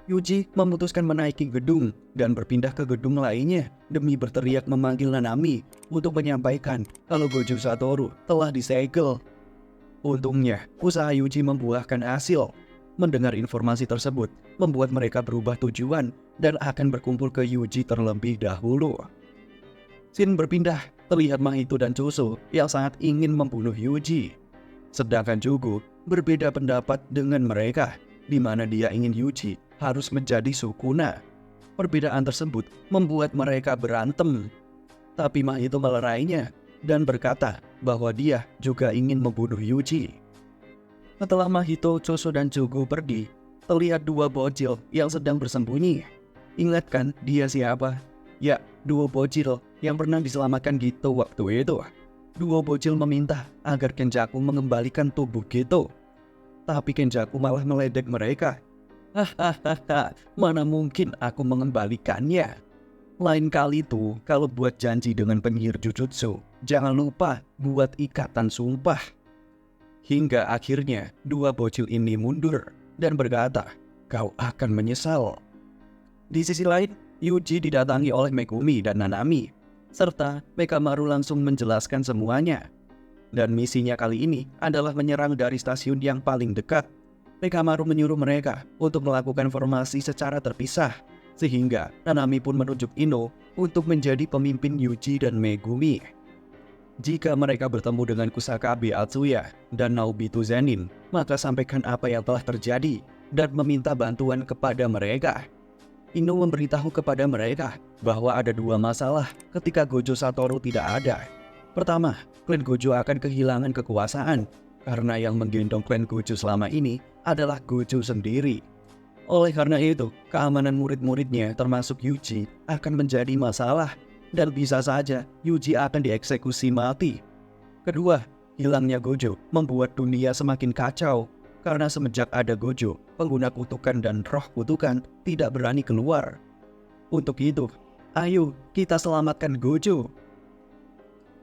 Yuji memutuskan menaiki gedung dan berpindah ke gedung lainnya demi berteriak memanggil Nanami untuk menyampaikan kalau Gojo Satoru telah disegel. Untungnya, usaha Yuji membuahkan hasil. Mendengar informasi tersebut membuat mereka berubah tujuan dan akan berkumpul ke Yuji terlebih dahulu. Shin berpindah, terlihat Mahito dan Choso yang sangat ingin membunuh Yuji. Sedangkan Jugo berbeda pendapat dengan mereka, di mana dia ingin Yuji harus menjadi Sukuna. Perbedaan tersebut membuat mereka berantem. Tapi Mahito melerainya dan berkata bahwa dia juga ingin membunuh Yuji. Setelah Mahito, Choso, dan Jogo pergi, terlihat dua bocil yang sedang bersembunyi. Ingat kan dia siapa? Ya, dua bocil yang pernah diselamatkan Gito waktu itu. Dua bocil meminta agar Kenjaku mengembalikan tubuh Gito. Tapi Kenjaku malah meledek mereka. Hahaha, mana mungkin aku mengembalikannya. Lain kali tuh, kalau buat janji dengan penyihir Jujutsu, jangan lupa buat ikatan sumpah. Hingga akhirnya dua bocil ini mundur dan berkata, kau akan menyesal. Di sisi lain, Yuji didatangi oleh Megumi dan Nanami, serta Mekamaru langsung menjelaskan semuanya. Dan misinya kali ini adalah menyerang dari stasiun yang paling dekat. Mekamaru menyuruh mereka untuk melakukan formasi secara terpisah, sehingga Nanami pun menunjuk Ino untuk menjadi pemimpin Yuji dan Megumi. Jika mereka bertemu dengan Kusakabe Atsuya dan Naobito Zenin, maka sampaikan apa yang telah terjadi dan meminta bantuan kepada mereka. Ino memberitahu kepada mereka bahwa ada dua masalah ketika Gojo Satoru tidak ada. Pertama, klan Gojo akan kehilangan kekuasaan karena yang menggendong klan Gojo selama ini adalah Gojo sendiri. Oleh karena itu, keamanan murid-muridnya termasuk Yuji akan menjadi masalah dan bisa saja Yuji akan dieksekusi mati. Kedua, hilangnya Gojo membuat dunia semakin kacau karena semenjak ada Gojo, pengguna kutukan dan roh kutukan tidak berani keluar. Untuk itu, ayo kita selamatkan Gojo.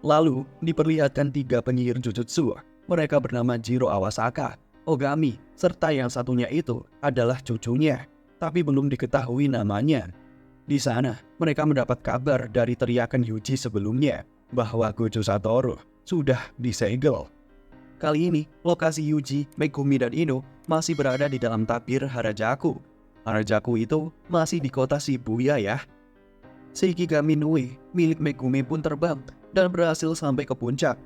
Lalu diperlihatkan tiga penyihir Jujutsu. Mereka bernama Jiro Awasaka, Ogami, serta yang satunya itu adalah cucunya, tapi belum diketahui namanya. Di sana, mereka mendapat kabar dari teriakan Yuji sebelumnya bahwa Gojo Satoru sudah disegel. Kali ini, lokasi Yuji, Megumi, dan Ino masih berada di dalam tabir Harajaku. Harajaku itu masih di kota Shibuya ya. Shikigami Nui, milik Megumi pun terbang dan berhasil sampai ke puncak.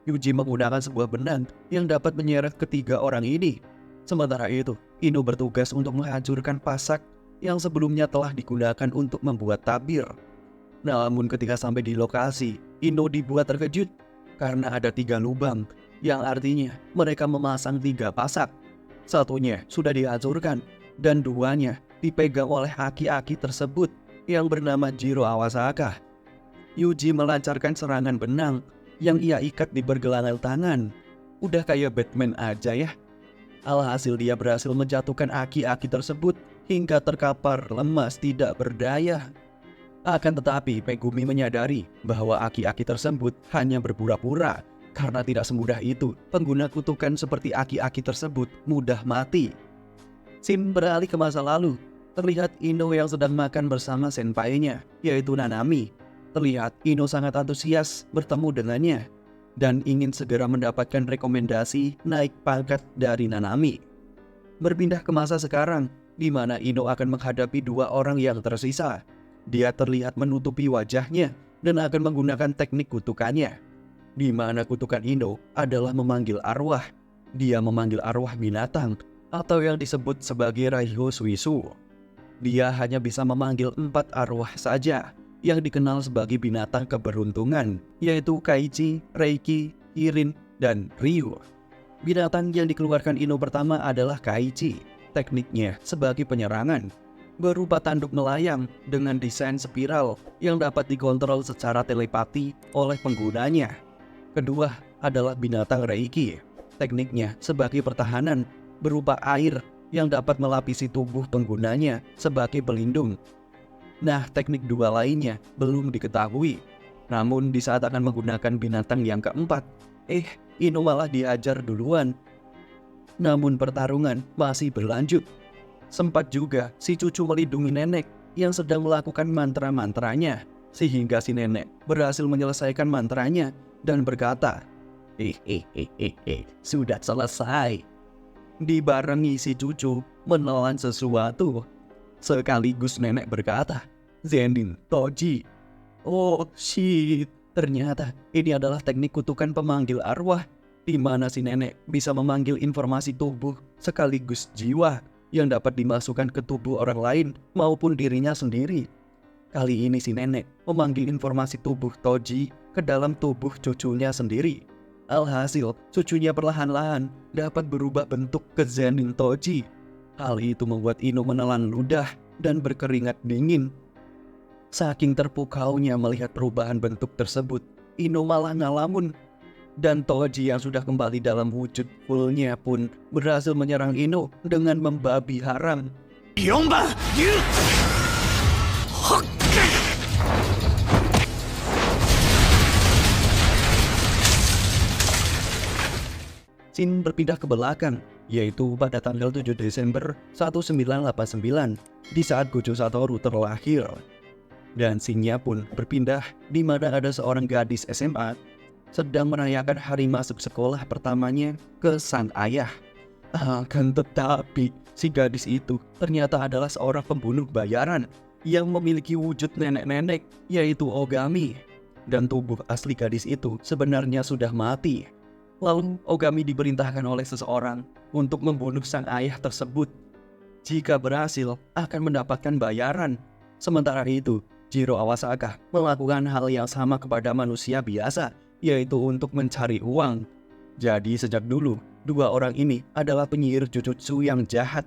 Yuji menggunakan sebuah benang yang dapat menyeret ketiga orang ini. Sementara itu, Ino bertugas untuk menghancurkan pasak yang sebelumnya telah digunakan untuk membuat tabir. Namun ketika sampai di lokasi, Ino dibuat terkejut karena ada 3 lubang, yang artinya mereka memasang 3 pasak. Satunya sudah dihancurkan dan 2-nya dipegang oleh aki-aki tersebut yang bernama Jiro Awasaka. Yuji melancarkan serangan benang yang ia ikat di pergelangan tangan. Udah kayak Batman aja ya. Alhasil dia berhasil menjatuhkan aki-aki tersebut hingga terkapar lemas tidak berdaya. Akan tetapi Megumi menyadari bahwa aki-aki tersebut hanya berpura-pura, karena tidak semudah itu pengguna kutukan seperti aki-aki tersebut mudah mati. Scene beralih ke masa lalu. Terlihat Ino yang sedang makan bersama senpainya, yaitu Nanami. Terlihat Ino sangat antusias bertemu dengannya dan ingin segera mendapatkan rekomendasi naik pangkat dari Nanami. Berpindah ke masa sekarang, di mana Ino akan menghadapi 2 orang yang tersisa. Dia terlihat menutupi wajahnya dan akan menggunakan teknik kutukannya, di mana kutukan Ino adalah memanggil arwah. Dia memanggil arwah binatang atau yang disebut sebagai Raiho Suisu. Dia hanya bisa memanggil 4 arwah saja yang dikenal sebagai binatang keberuntungan, yaitu Kaichi, Reiki, Kirin, dan Ryu. Binatang yang dikeluarkan Ino pertama adalah Kaichi. Tekniknya sebagai penyerangan, berupa tanduk melayang dengan desain spiral yang dapat dikontrol secara telepati oleh penggunanya. Kedua adalah binatang Reiki. Tekniknya sebagai pertahanan, berupa air yang dapat melapisi tubuh penggunanya sebagai pelindung. Nah, teknik 2 lainnya belum diketahui. Namun di saat akan menggunakan binatang yang keempat, Ino malah diajar duluan. Namun pertarungan masih berlanjut. Sempat juga si cucu melindungi nenek yang sedang melakukan mantra-mantranya, sehingga si nenek berhasil menyelesaikan mantranya dan berkata, sudah selesai. Dibarengi si cucu menelan sesuatu. Sekaligus nenek berkata, Zenin Toji. Oh shit, ternyata ini adalah teknik kutukan pemanggil arwah, di mana si nenek bisa memanggil informasi tubuh sekaligus jiwa yang dapat dimasukkan ke tubuh orang lain maupun dirinya sendiri. Kali ini si nenek memanggil informasi tubuh Toji ke dalam tubuh cucunya sendiri. Alhasil, cucunya perlahan-lahan dapat berubah bentuk ke Zenin Toji. Hal itu membuat Ino menelan ludah dan berkeringat dingin. Saking terpukaunya melihat perubahan bentuk tersebut, Ino malah ngalamun. Dan Toji yang sudah kembali dalam wujud fullnya pun berhasil menyerang Ino dengan membabi haram. Scene berpindah ke belakang, yaitu pada tanggal 7 Desember 1989, di saat Gojo Satoru terlahir. Dan scene-nya pun berpindah di mana ada seorang gadis SMA sedang merayakan hari masuk sekolah pertamanya ke sang ayah. Akan tetapi, si gadis itu ternyata adalah seorang pembunuh bayaran yang memiliki wujud nenek-nenek, yaitu Ogami. Dan tubuh asli gadis itu sebenarnya sudah mati. Lalu Ogami diperintahkan oleh seseorang untuk membunuh sang ayah tersebut. Jika berhasil, akan mendapatkan bayaran. Sementara itu, Jiro Awasaka melakukan hal yang sama kepada manusia biasa, yaitu untuk mencari uang. Jadi sejak dulu, dua orang ini adalah penyihir Jujutsu yang jahat.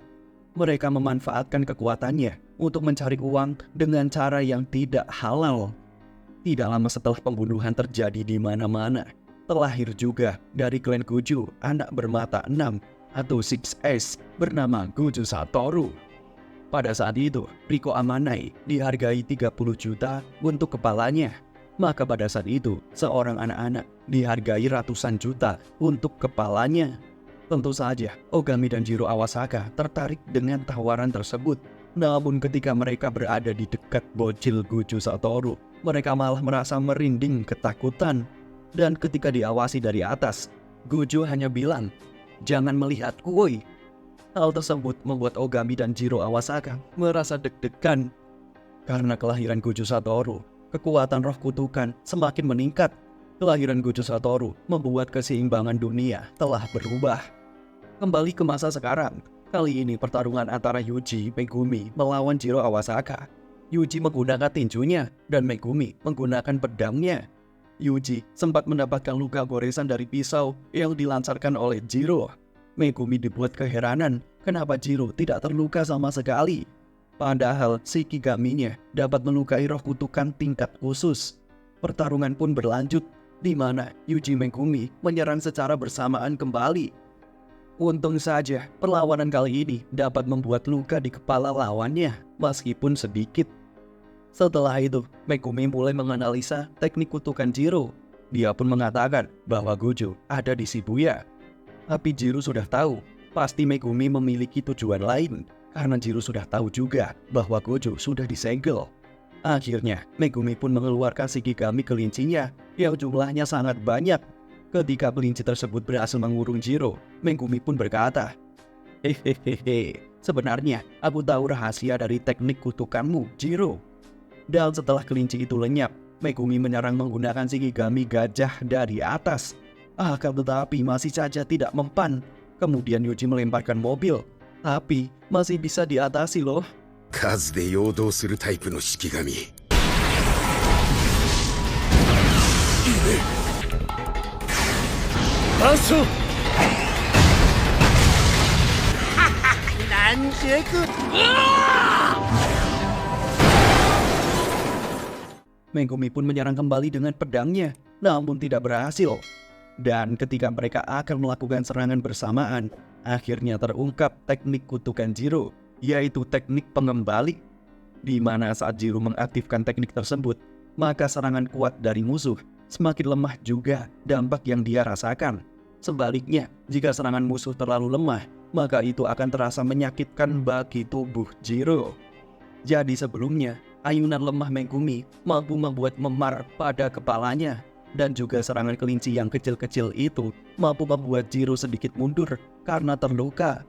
Mereka memanfaatkan kekuatannya untuk mencari uang dengan cara yang tidak halal. Tidak lama setelah pembunuhan terjadi di mana-mana, terlahir juga dari klan Gojo anak bermata 6 atau 6S bernama Gojo Satoru. Pada saat itu, Riko Amanai dihargai 30 juta untuk kepalanya. Maka pada saat itu, seorang anak-anak dihargai ratusan juta untuk kepalanya. Tentu saja, Ogami dan Jiro Awasaka tertarik dengan tawaran tersebut. Namun ketika mereka berada di dekat bocil Gojo Satoru, mereka malah merasa merinding ketakutan. Dan ketika diawasi dari atas, Gojo hanya bilang, "Jangan melihatku, woi." Hal tersebut membuat Ogami dan Jiro Awasaka merasa deg-degan. Karena kelahiran Gojo Satoru, kekuatan roh kutukan semakin meningkat. Kelahiran Gojo Satoru membuat keseimbangan dunia telah berubah. Kembali ke masa sekarang, kali ini pertarungan antara Yuji Megumi melawan Jiro Awasaka. Yuji menggunakan tinjunya dan Megumi menggunakan pedangnya. Yuji sempat mendapatkan luka goresan dari pisau yang dilancarkan oleh Jiro. Megumi dibuat keheranan kenapa Jiro tidak terluka sama sekali. Padahal Shikigami-nya dapat melukai roh kutukan tingkat khusus. Pertarungan pun berlanjut, di mana Yuji Megumi menyerang secara bersamaan kembali. Untung saja perlawanan kali ini dapat membuat luka di kepala lawannya, meskipun sedikit. Setelah itu, Megumi mulai menganalisa teknik kutukan Jiro. Dia pun mengatakan bahwa Gojo ada di Shibuya. Tapi Jiro sudah tahu, pasti Megumi memiliki tujuan lain, karena Jiro sudah tahu juga bahwa Gojo sudah disegel. Akhirnya, Megumi pun mengeluarkan Shikigami kelincinya yang jumlahnya sangat banyak. Ketika kelinci tersebut berhasil mengurung Jiro, Megumi pun berkata, "Hehehe, sebenarnya aku tahu rahasia dari teknik kutukanmu, Jiro." Dan setelah kelinci itu lenyap, Megumi menyerang menggunakan Shikigami gajah dari atas. Akan tetapi masih saja tidak mempan. Kemudian Yuji melemparkan mobil, tapi masih bisa diatasi loh. 数で陽動するタイプの式神。 反射 Megumi pun menyerang kembali dengan pedangnya, namun tidak berhasil. Dan ketika mereka akan melakukan serangan bersamaan, akhirnya terungkap teknik kutukan Jiro, yaitu teknik pengembalik. Di mana saat Jiro mengaktifkan teknik tersebut, maka serangan kuat dari musuh semakin lemah juga dampak yang dia rasakan. Sebaliknya, jika serangan musuh terlalu lemah, maka itu akan terasa menyakitkan bagi tubuh Jiro. Jadi sebelumnya, ayunan lemah Megumi mampu membuat memar pada kepalanya. Dan juga serangan kelinci yang kecil-kecil itu mampu membuat Jiro sedikit mundur karena terluka.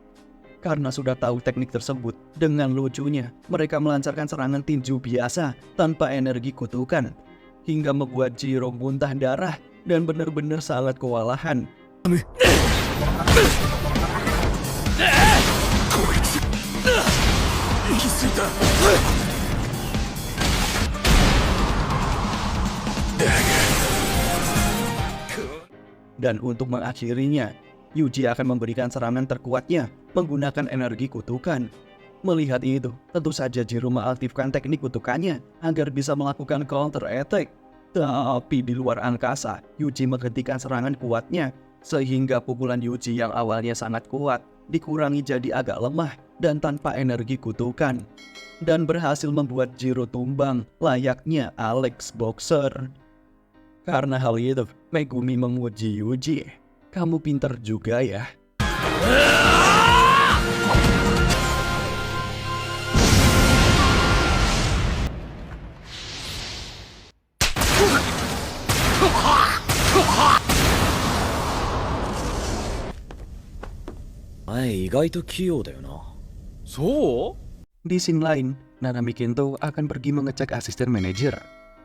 Karena sudah tahu teknik tersebut, dengan lucunya mereka melancarkan serangan tinju biasa tanpa energi kutukan, hingga membuat Jiro muntah darah dan benar-benar sangat kewalahan. Dan untuk mengakhirinya, Yuji akan memberikan serangan terkuatnya menggunakan energi kutukan. Melihat itu, tentu saja Jiro mengaktifkan teknik kutukannya agar bisa melakukan counter attack. Tapi di luar angkasa, Yuji menghentikan serangan kuatnya, sehingga pukulan Yuji yang awalnya sangat kuat dikurangi jadi agak lemah dan tanpa energi kutukan, dan berhasil membuat Jiro tumbang layaknya Alex Boxer. Karena hal itu, Megumi memuji Yuji. Kamu pintar juga ya. Di scene lain, Nanami Kento akan pergi mengecek asisten manajer.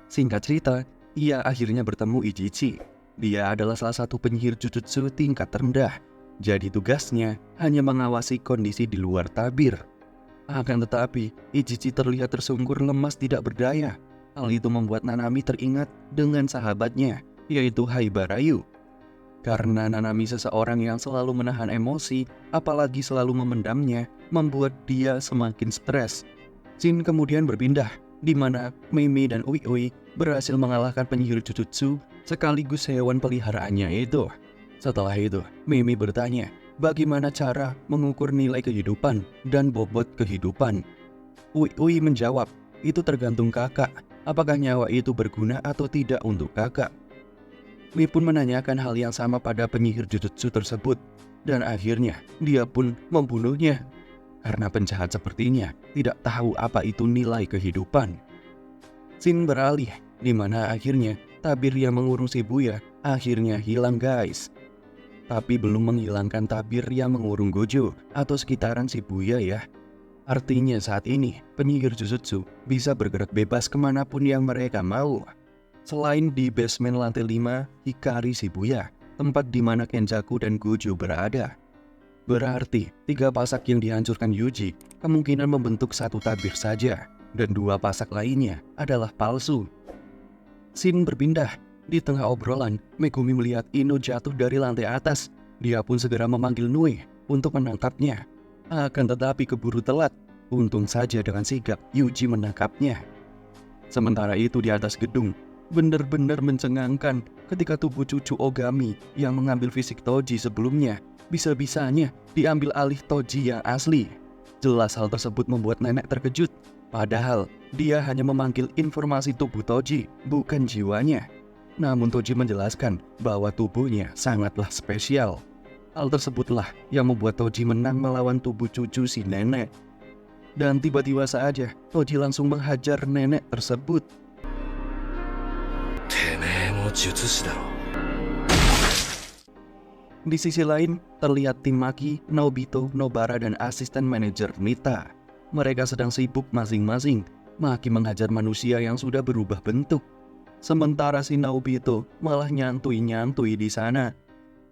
Singkat cerita, ia akhirnya bertemu Ichichi. Dia adalah salah satu penyihir Jujutsu tingkat rendah. Jadi tugasnya hanya mengawasi kondisi di luar tabir. Akan tetapi, Ichichi terlihat tersungkur lemas tidak berdaya. Hal itu membuat Nanami teringat dengan sahabatnya, yaitu Haibarayu. Karena Nanami seseorang yang selalu menahan emosi, apalagi selalu memendamnya, membuat dia semakin stres. Scene kemudian berpindah, di mana Mimi dan Ui berhasil mengalahkan penyihir Jujutsu sekaligus hewan peliharaannya itu. Setelah itu, Mimi bertanya, bagaimana cara mengukur nilai kehidupan dan bobot kehidupan? Ui menjawab, itu tergantung kakak, apakah nyawa itu berguna atau tidak untuk kakak. Mi pun menanyakan hal yang sama pada penyihir Jujutsu tersebut, dan akhirnya dia pun membunuhnya. Karena penjahat sepertinya tidak tahu apa itu nilai kehidupan. Scene beralih, di mana akhirnya tabir yang mengurung Shibuya akhirnya hilang guys. Tapi belum menghilangkan tabir yang mengurung Gojo atau sekitaran Shibuya ya. Artinya saat ini penyihir Jujutsu bisa bergerak bebas kemanapun yang mereka mau. Selain di basement lantai 5 Hikari Shibuya, tempat di mana Kenjaku dan Gojo berada. Berarti 3 pasak yang dihancurkan Yuji kemungkinan membentuk satu tabir saja, dan 2 pasak lainnya adalah palsu. Scene berpindah, di tengah obrolan Megumi melihat Ino jatuh dari lantai atas. Dia pun segera memanggil Nui untuk menangkapnya. Akan tetapi keburu telat, untung saja dengan sigap Yuji menangkapnya. Sementara itu di atas gedung, benar-benar mencengangkan ketika tubuh cucu Ogami yang mengambil fisik Toji sebelumnya bisa-bisanya diambil alih Toji yang asli. Jelas hal tersebut membuat nenek terkejut, padahal dia hanya memanggil informasi tubuh Toji, bukan jiwanya. Namun Toji menjelaskan bahwa tubuhnya sangatlah spesial. Hal tersebutlah yang membuat Toji menang melawan tubuh cucu si nenek. Dan tiba-tiba saja Toji langsung menghajar nenek tersebut. Di sisi lain, terlihat tim Maki, Nobito, Nobara, dan asisten manajer Nita. Mereka sedang sibuk masing-masing. Maki menghajar manusia yang sudah berubah bentuk. Sementara si Nobito malah nyantui-nyantui di sana.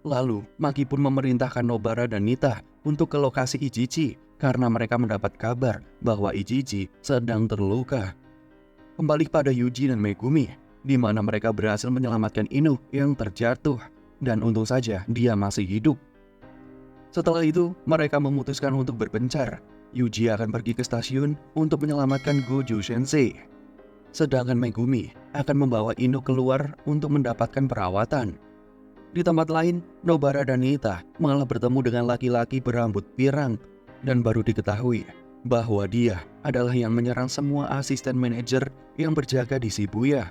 Lalu, Maki pun memerintahkan Nobara dan Nita untuk ke lokasi Ichichi karena mereka mendapat kabar bahwa Ichichi sedang terluka. Kembali pada Yuji dan Megumi, di mana mereka berhasil menyelamatkan Ino yang terjatuh, dan untung saja dia masih hidup. Setelah itu, mereka memutuskan untuk berpencar. Yuji akan pergi ke stasiun untuk menyelamatkan Gojo Sensei, sedangkan Megumi akan membawa Ino keluar untuk mendapatkan perawatan. Di tempat lain, Nobara dan Nita malah bertemu dengan laki-laki berambut pirang, dan baru diketahui bahwa dia adalah yang menyerang semua asisten manajer yang berjaga di Shibuya.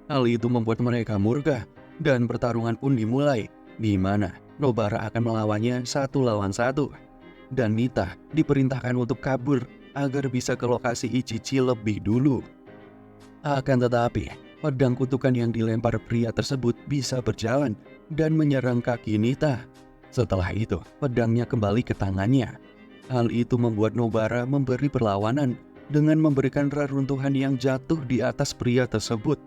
Hal itu membuat mereka murka, dan pertarungan pun dimulai, di mana Nobara akan melawannya 1 lawan 1, dan Nita diperintahkan untuk kabur agar bisa ke lokasi Ichichi lebih dulu. Akan tetapi, pedang kutukan yang dilempar pria tersebut bisa berjalan dan menyerang kaki Nita. Setelah itu, pedangnya kembali ke tangannya. Hal itu membuat Nobara memberi perlawanan dengan memberikan reruntuhan yang jatuh di atas pria tersebut.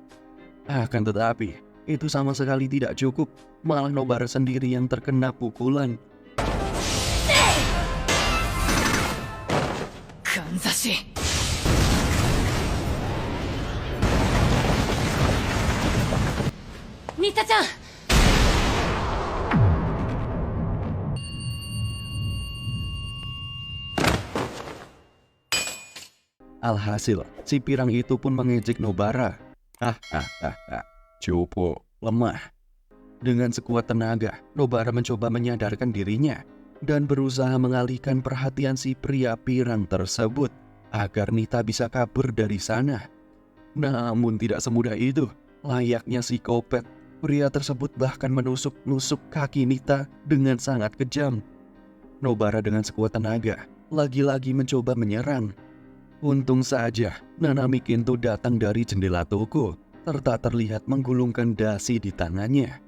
Akan tetapi, itu sama sekali tidak cukup, malah Nobara sendiri yang terkena pukulan. Kanzashi. Nita-chan! Alhasil, si pirang itu pun mengejek Nobara. Cupu, lemah. Dengan sekuat tenaga, Nobara mencoba menyadarkan dirinya dan berusaha mengalihkan perhatian si pria pirang tersebut agar Nita bisa kabur dari sana. Namun tidak semudah itu. Layaknya psikopat, pria tersebut bahkan menusuk-nusuk kaki Nita dengan sangat kejam. Nobara dengan sekuat tenaga lagi-lagi mencoba menyerang. Untung saja Nanami Kento datang dari jendela toko serta terlihat menggulungkan dasi di tangannya.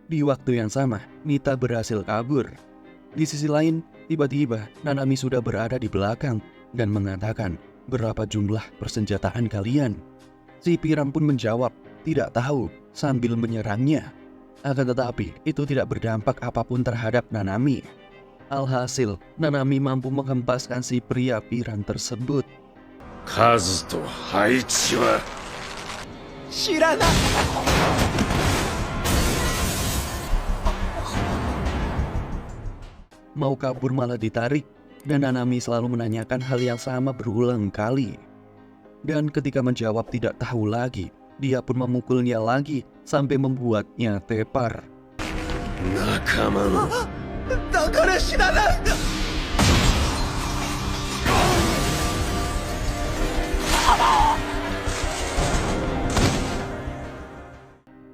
Di waktu yang sama, Nita berhasil kabur. Di sisi lain, tiba-tiba Nanami sudah berada di belakang dan mengatakan, "Berapa jumlah persenjataan kalian?" Si pirang pun menjawab, "Tidak tahu," sambil menyerangnya. Akan tetapi, itu tidak berdampak apapun terhadap Nanami. Alhasil, Nanami mampu menghempaskan si pria pirang tersebut. 数と配置は知らない。 Mau kabur malah ditarik, dan Nanami selalu menanyakan hal yang sama berulang kali. Dan ketika menjawab tidak tahu lagi, dia pun memukulnya lagi sampai membuatnya tepar. 仲間のだから知らないんだ。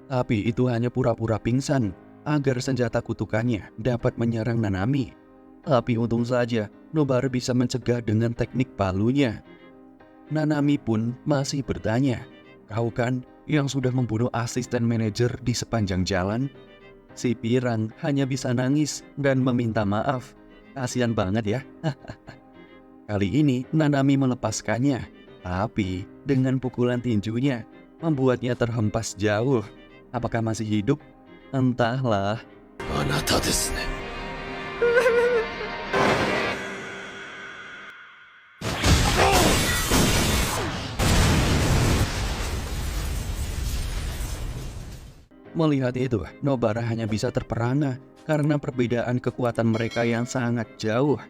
Tapi itu hanya pura-pura pingsan agar senjata kutukannya dapat menyerang Nanami. Tapi untung saja Nobara bisa mencegah dengan teknik palunya. Nanami pun masih bertanya, "Kau kan yang sudah membunuh asisten manajer di sepanjang jalan?" Si pirang hanya bisa nangis dan meminta maaf. Kasihan banget ya. Kali ini Nanami melepaskannya, tapi dengan pukulan tinjunya membuatnya terhempas jauh. Apakah masih hidup? Entahlah. あなたですね。 Melihat itu, Nobara hanya bisa terperangah karena perbedaan kekuatan mereka yang sangat jauh.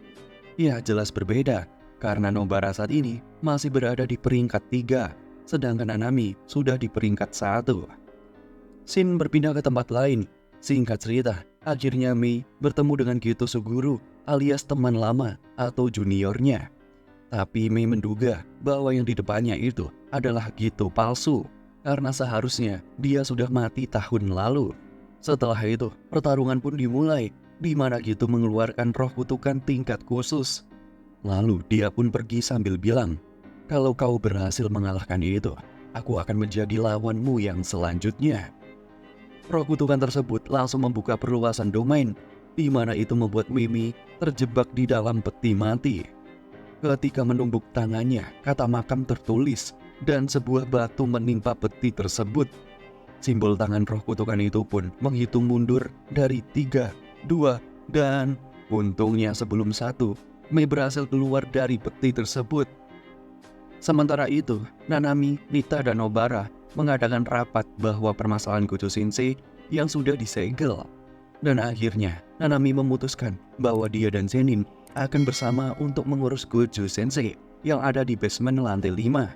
Ya jelas berbeda, karena Nobara saat ini masih berada di peringkat 3, sedangkan Nanami sudah di peringkat 1. Shin berpindah ke tempat lain. Singkat cerita, akhirnya Mei bertemu dengan Geto Suguru alias teman lama atau juniornya. Tapi Mei menduga bahwa yang di depannya itu adalah Geto palsu, karena seharusnya dia sudah mati tahun lalu. Setelah itu, pertarungan pun dimulai, di mana Geto mengeluarkan roh kutukan tingkat khusus. Lalu dia pun pergi sambil bilang, "Kalau kau berhasil mengalahkan itu, aku akan menjadi lawanmu yang selanjutnya." Roh kutukan tersebut langsung membuka perluasan domain, di mana itu membuat Mimi terjebak di dalam peti mati. Ketika menumbuk tangannya, kata makam tertulis, dan sebuah batu menimpa peti tersebut. Simbol tangan roh kutukan itu pun menghitung mundur dari 3, 2, dan untungnya sebelum 1, Mei berhasil keluar dari peti tersebut. Sementara itu, Nanami, Nita, dan Nobara mengadakan rapat bahwa permasalahan Gojo Sensei yang sudah disegel. Dan akhirnya, Nanami memutuskan bahwa dia dan Zenin akan bersama untuk mengurus Gojo Sensei yang ada di basement lantai 5.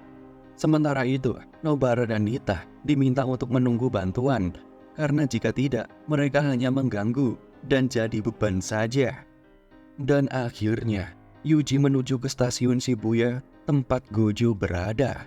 Sementara itu, Nobara dan Nita diminta untuk menunggu bantuan, karena jika tidak, mereka hanya mengganggu dan jadi beban saja. Dan akhirnya, Yuji menuju ke stasiun Shibuya tempat Gojo berada.